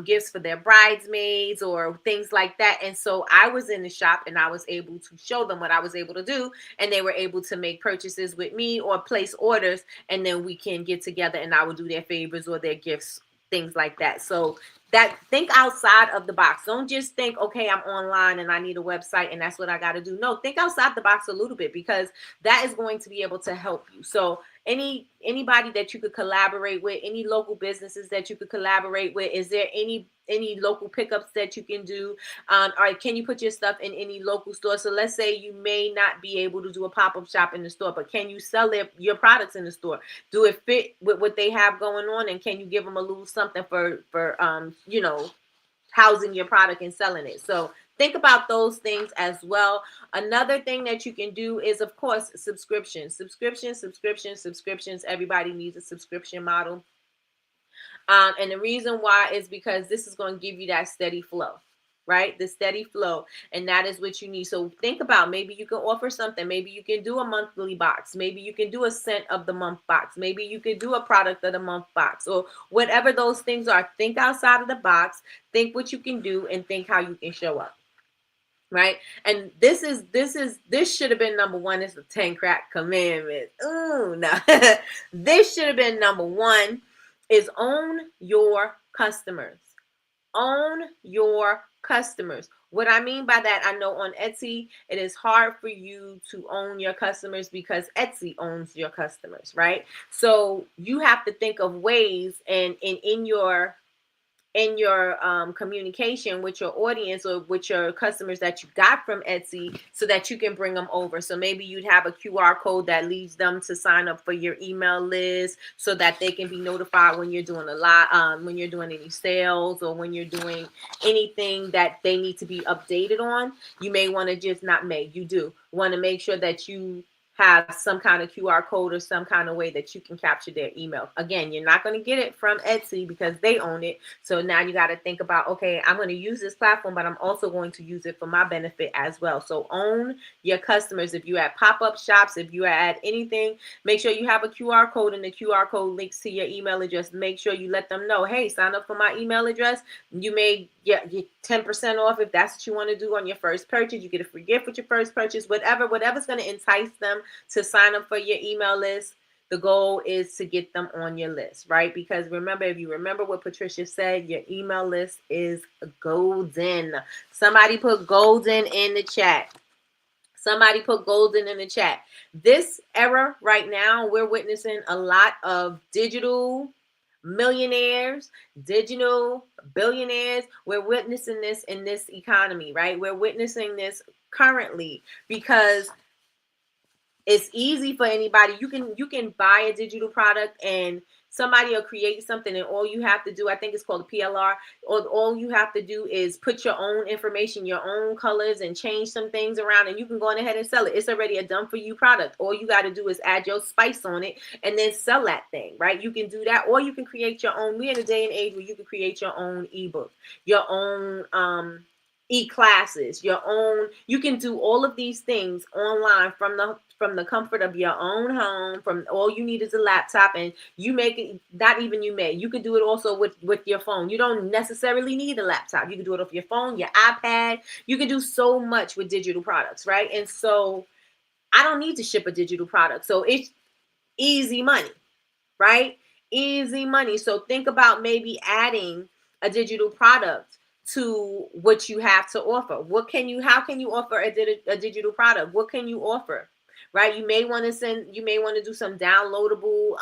gifts for their bridesmaids or things like that. And so I was in the shop and I was able to show them what I was able to do, and they were able to make purchases with me or place orders, and then we can get together and I will do their favors or their gifts, things like that. So that, think outside of the box. Don't just think, okay, I'm online and I need a website and that's what I got to do. No, think outside the box a little bit, because that is going to be able to help you. So anybody that you could collaborate with, any local businesses that you could collaborate with, is there any local pickups that you can do? Or can you put your stuff in any local store? So let's say you may not be able to do a pop-up shop in the store, but can you sell your products in the store? Do it fit with what they have going on? And can you give them a little something for housing your product and selling it? So think about those things as well. Another thing that you can do is, of course, subscriptions. Everybody needs a subscription model. And the reason why is because this is going to give you that steady flow, right? The steady flow. And that is what you need. So think about, maybe you can offer something. Maybe you can do a monthly box. Maybe you can do a scent of the month box. Maybe you can do a product of the month box, or whatever those things are. Think outside of the box, think what you can do, and think how you can show up. Right. And this should have been number one. It's the 10 crack commandments. Ooh, no. This should have been number one, is own your customers. Own your customers. What I mean by that, I know on Etsy, it is hard for you to own your customers because Etsy owns your customers, right? So you have to think of ways and in your communication with your audience or with your customers that you got from Etsy, so that you can bring them over. So maybe you'd have a QR code that leads them to sign up for your email list, so that they can be notified when you're doing a lot, when you're doing any sales, or when you're doing anything that they need to be updated on. You may want to you do want to make sure that you have some kind of QR code or some kind of way that you can capture their email. Again, you're not going to get it from Etsy because they own it. So now you got to think about, okay, I'm going to use this platform, but I'm also going to use it for my benefit as well. So own your customers. If you're at pop-up shops, if you're at anything, make sure you have a QR code, and the QR code links to your email address. Make sure you let them know, hey, sign up for my email address. You may get 10% off if that's what you want to do on your first purchase. You get a free gift with your first purchase, whatever's going to entice them to sign up for your email list. The goal is to get them on your list, right? Because remember, if you remember what Patricia said, your email list is golden. Somebody put golden in the chat. Somebody put golden in the chat. This era right now, we're witnessing a lot of digital millionaires, digital billionaires. We're witnessing this in this economy, right? We're witnessing this currently because it's easy for anybody. You can buy a digital product and somebody will create something, and all you have to do, I think it's called a PLR, or all you have to do is put your own information, your own colors, and change some things around, and you can go on ahead and sell it. It's already a done for you product. All you got to do is add your spice on it and then sell that thing, right? You can do that, or you can create your own. We're in a day and age where you can create your own ebook, your own e-classes, your own. You can do all of these things online from the comfort of your own home. From all you need is a laptop, and you make it. Not even you can do it also with your phone. You don't necessarily need a laptop. You can do it off your phone, your iPad. You can do so much with digital products, right? And so I don't need to ship a digital product, so it's easy money, right? Easy money. So think about maybe adding a digital product to what you have to offer. How can you offer a digital product? What can you offer? Right? You may want to do some downloadable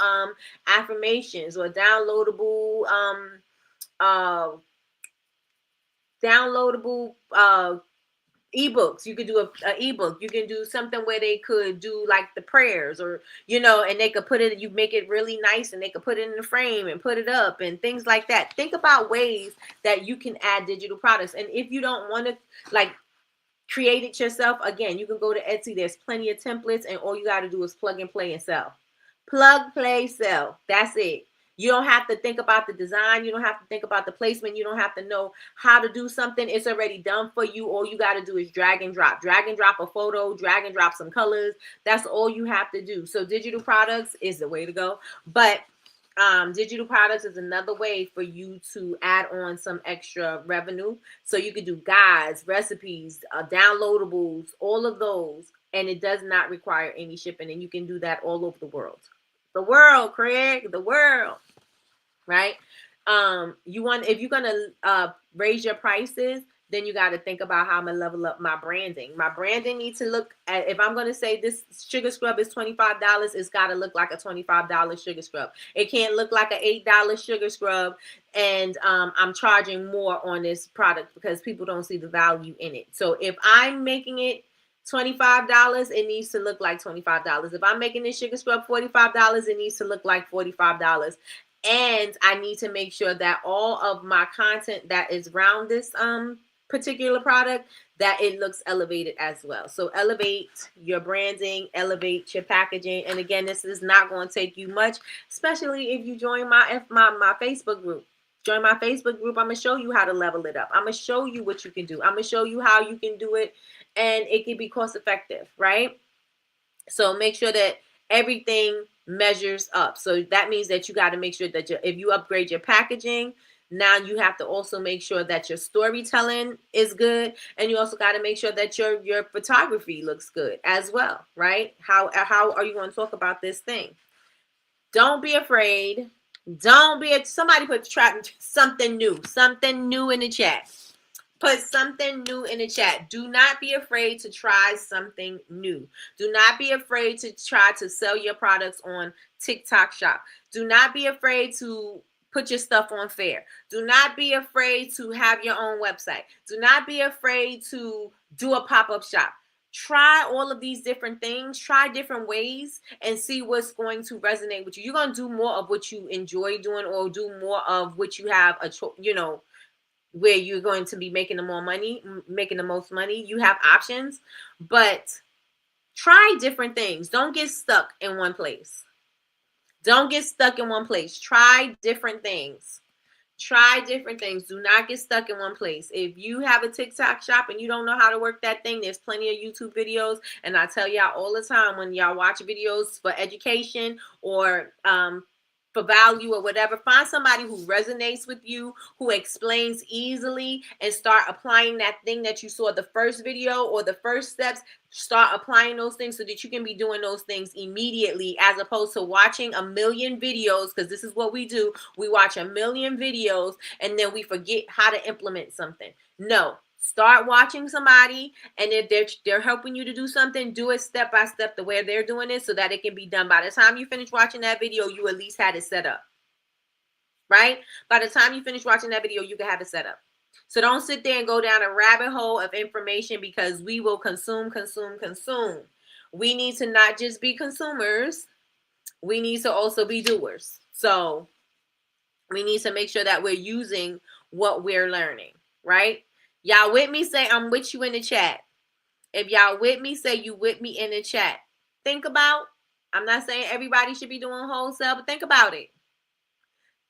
affirmations, or downloadable ebooks. You could do a ebook. You can do something where they could do like the prayers, or and they could put it, you make it really nice, and they could put it in the frame and put it up and things like that. Think about ways that you can add digital products. And if you don't want to create it yourself, again, you can go to Etsy. There's plenty of templates, and all you got to do is plug and play and sell. Plug, play, sell. That's it. You don't have to think about the design. You don't have to think about the placement. You don't have to know how to do something. It's already done for you. All you got to do is drag and drop. Drag and drop a photo, drag and drop some colors. That's all you have to do. So digital products is the way to go. But digital products is another way for you to add on some extra revenue. So you could do guides, recipes, downloadables, all of those. And it does not require any shipping. And you can do that all over the world. The world, Craig, the world, right? If you're gonna raise your prices, then you got to think about how I'm gonna level up my branding. My branding needs to look at, if I'm gonna say this sugar scrub is $25, it's got to look like a $25 sugar scrub. It can't look like an $8 sugar scrub, and I'm charging more on this product because people don't see the value in it. So if I'm making it $25, it needs to look like $25. If I'm making this sugar scrub $45, it needs to look like $45. And I need to make sure that all of my content that is around this particular product, that it looks elevated as well. So elevate your branding, elevate your packaging. And again, this is not going to take you much, especially if you join my Facebook group. Join my Facebook group. I'm going to show you how to level it up. I'm going to show you what you can do. I'm going to show you how you can do it, and it can be cost effective, right? So make sure that everything measures up. So that means that you got to make sure that if you upgrade your packaging, now you have to also make sure that your storytelling is good, and you also got to make sure that your photography looks good as well, right? How are you going to talk about this thing? Don't be afraid. Somebody put something new in the chat. Put something new in the chat. Do not be afraid to try something new. Do not be afraid to try to sell your products on TikTok Shop. Do not be afraid to put your stuff on Fair. Do not be afraid to have your own website. Do not be afraid to do a pop-up shop. Try all of these different things. Try different ways and see what's going to resonate with you. You're going to do more of what you enjoy doing, or do more of what you have where you're going to be making the most money. You have options, but Try different things. Don't get stuck in one place. Don't get stuck in one place. Try different things. Try different things. Do not get stuck in one place. If you have a TikTok shop and you don't know how to work that thing, there's plenty of YouTube videos. And I tell y'all all the time, when y'all watch videos for education or for value or whatever, find somebody who resonates with you, who explains easily, and start applying that thing that you saw the first video or the first steps. Start applying those things so that you can be doing those things immediately, as opposed to watching a million videos, because this is what we do. We watch a million videos and then we forget how to implement something. No. Start watching somebody, and if they're helping you to do something, do it step by step the way they're doing it so that it can be done. By the time you finish watching that video, you at least had it set up, right? By the time you finish watching that video, you can have it set up. So don't sit there and go down a rabbit hole of information, because we will consume. We need to not just be consumers. We need to also be doers. So we need to make sure that we're using what we're learning, right? Y'all with me? Say I'm with you in the chat. If y'all with me, say you with me in the chat. Think about, I'm not saying everybody should be doing wholesale, but think about it.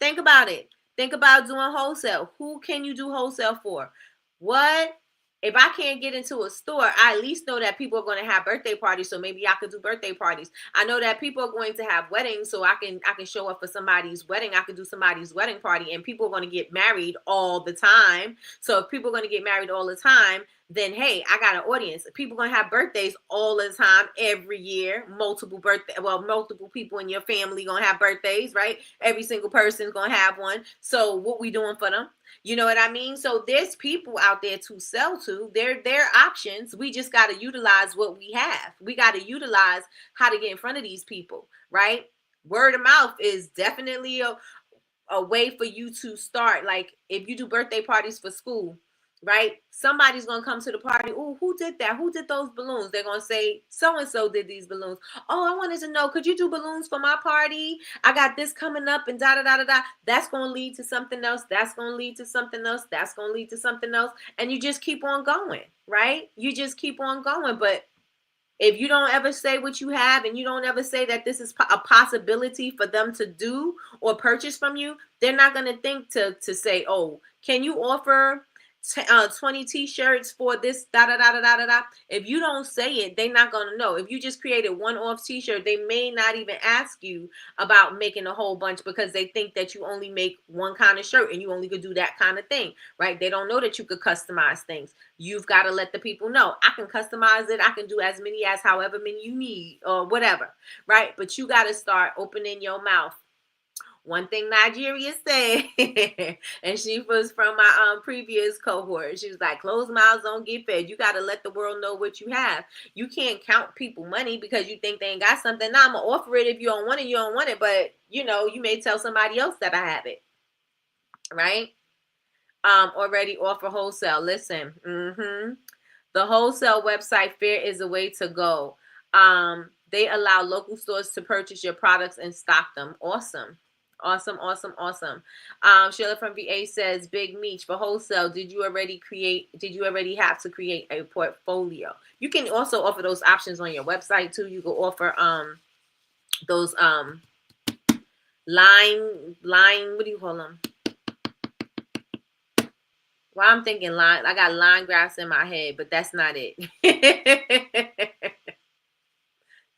Think about it. Think about doing wholesale. Who can you do wholesale for? What? If I can't get into a store, I at least know that people are going to have birthday parties, so maybe I could do birthday parties. I know that people are going to have weddings, so I can show up for somebody's wedding. I could do somebody's wedding party, and people are going to get married all the time. So if people are going to get married all the time, then hey, I got an audience. People are going to have birthdays all the time, every year. Multiple people in your family going to have birthdays, right? Every single person's going to have one. So what we doing for them? You know what I mean? So there's people out there to sell to. They're options. We just got to utilize what we have. We got to utilize how to get in front of these people, right? Word of mouth is definitely a way for you to start. Like if you do birthday parties for school, right? Somebody's going to come to the party. Oh, who did that? Who did those balloons? They're going to say, so-and-so did these balloons. Oh, I wanted to know, could you do balloons for my party? I got this coming up and da-da-da-da-da. That's going to lead to something else. That's going to lead to something else. That's going to lead to something else. And you just keep on going, right? You just keep on going. But if you don't ever say what you have, and you don't ever say that this is a possibility for them to do or purchase from you, they're not going to think to say, oh, can you offer 20 t-shirts for this da da da da da da. If you don't say it, they're not gonna know. If you just created one-off t-shirt, they may not even ask you about making a whole bunch, because they think that you only make one kind of shirt and you only could do that kind of thing, right? They don't know that you could customize things. You've got to let the people know, I can customize it. I can do as many as however many you need or whatever, right? But you got to start opening your mouth. One thing Nigeria said, and she was from my previous cohort. She was like, closed mouths don't get fed. You got to let the world know what you have. You can't count people money because you think they ain't got something. Now I'm going to offer it. If you don't want it, you don't want it. But, you know, you may tell somebody else that I have it. Right? Already offer wholesale. Listen. The wholesale website Fair is a way to go. They allow local stores to purchase your products and stock them. Awesome. Sheila from VA says, Big Meech, for wholesale, did you already have to create a portfolio? You can also offer those options on your website too. You can offer those line, what do you call them? Well, I'm thinking line. I got line graphs in my head, but that's not it.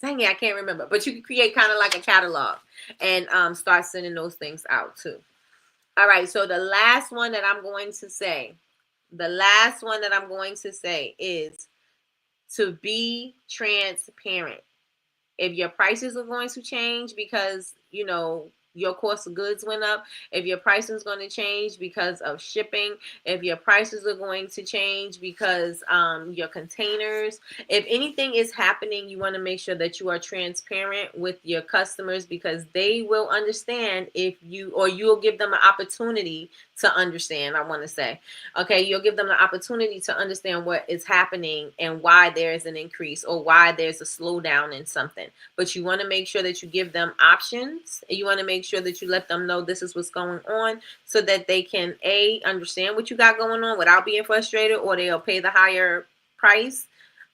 Dang it, I can't remember. But you can create kind of like a catalog and start sending those things out too. All right, so the last one that I'm going to say is to be transparent. If your prices are going to change because, you know, your cost of goods went up, if your pricing is going to change because of shipping, if your prices are going to change because your containers, if anything is happening, you want to make sure that you are transparent with your customers, because they will understand you'll give them an opportunity to understand. I want to say, okay, you'll give them the opportunity to understand what is happening and why there is an increase or why there's a slowdown in something. But you want to make sure that you give them options. You want to make sure that you let them know this is what's going on, so that they can understand what you got going on without being frustrated, or they'll pay the higher price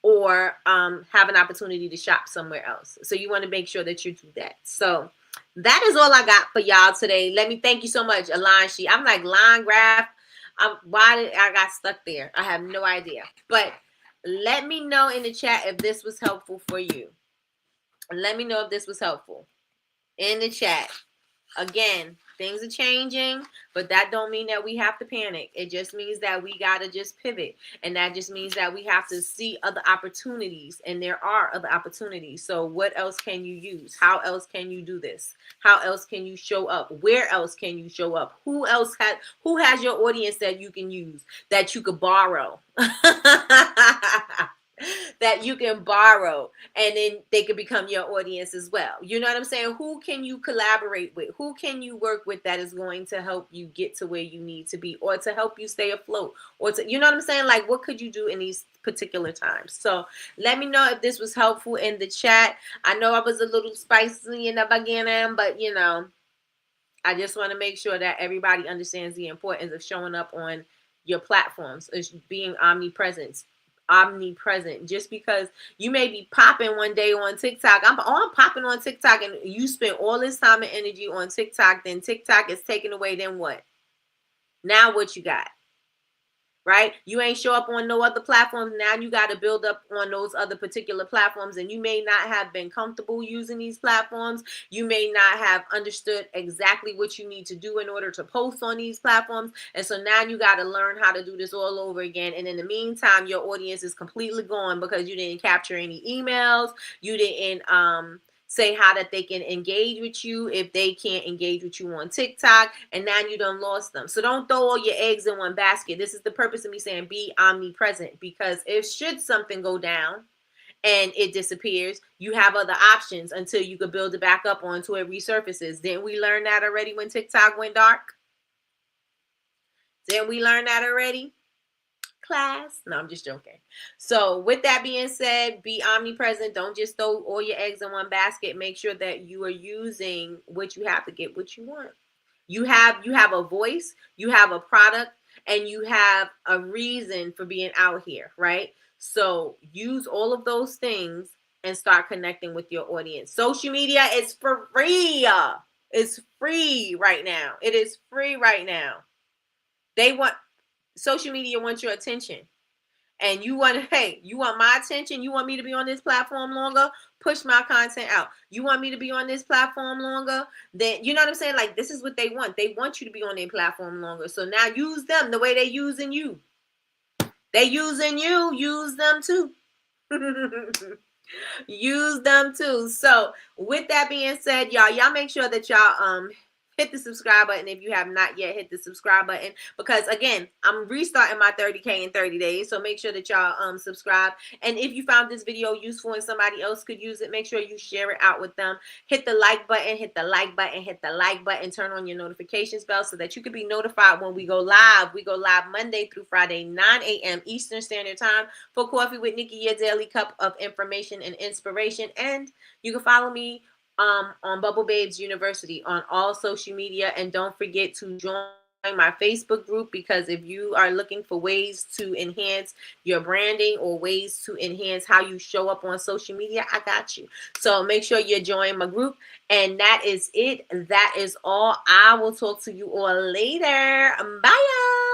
or have an opportunity to shop somewhere else. So you want to make sure that you do that. So that is all I got for y'all today. Let me thank you so much, Alanshi. I'm like line graph. Why did I got stuck there? I have no idea. But let me know in the chat if this was helpful for you. Let me know if this was helpful in the chat. Again, things are changing, but that don't mean that we have to panic. It just means that we got to just pivot. And that just means that we have to see other opportunities. And there are other opportunities. So what else can you use? How else can you do this? How else can you show up? Where else can you show up? Who has your audience that you can use, that you could borrow? That you can borrow, and then they could become your audience as well. You know what I'm saying? Who can you collaborate with? Who can you work with that is going to help you get to where you need to be, or to help you stay afloat, or to, you know what I'm saying? Like, what could you do in these particular times? So let me know if this was helpful in the chat. I know I was a little spicy in the beginning, but you know, I just want to make sure that everybody understands the importance of showing up on your platforms, is being omnipresent. Just because you may be popping one day on TikTok, I'm popping on TikTok, and you spend all this time and energy on TikTok, then TikTok is taken away, then what? Now what you got? Right? You ain't show up on no other platforms. Now you got to build up on those other particular platforms, and you may not have been comfortable using these platforms. You may not have understood exactly what you need to do in order to post on these platforms. And so now you got to learn how to do this all over again. And in the meantime, your audience is completely gone because you didn't capture any emails. You didn't say how that they can engage with you if they can't engage with you on TikTok, and now you done lost them. So don't throw all your eggs in one basket. This is the purpose of me saying be omnipresent, because if should something go down and it disappears, you have other options until you could build it back up onto it resurfaces. Didn't we learn that already when TikTok went dark? Didn't we learn that already? Class. No, I'm just joking. So with that being said, be omnipresent. Don't just throw all your eggs in one basket. Make sure that you are using what you have to get what you want. You have a voice, you have a product, and you have a reason for being out here, right? So use all of those things and start connecting with your audience. Social media is free. It's free right now. It is free right now. Social media wants your attention, and you want my attention. You want me to be on this platform longer? Push my content out. You want me to be on this platform longer? Then, you know what I'm saying? Like, this is what they want. They want you to be on their platform longer. So now use them the way they using you. They using you. Use them too. Use them too. So with that being said, y'all make sure that y'all hit the subscribe button if you have not yet hit the subscribe button, because again, I'm restarting my 30K in 30 days. So make sure that y'all subscribe. And if you found this video useful and somebody else could use it, make sure you share it out with them. Hit the like button, hit the like button, hit the like button, turn on your notifications bell so that you can be notified when we go live. We go live Monday through Friday, 9 a.m. Eastern Standard Time for Coffee with Nikki, your daily cup of information and inspiration. And you can follow me on Bubble Babes University on all social media. And don't forget to join my Facebook group, because if you are looking for ways to enhance your branding or ways to enhance how you show up on social media, I got you. So make sure you join my group. And that is it. That is all. I will talk to you all later. Bye, y'all.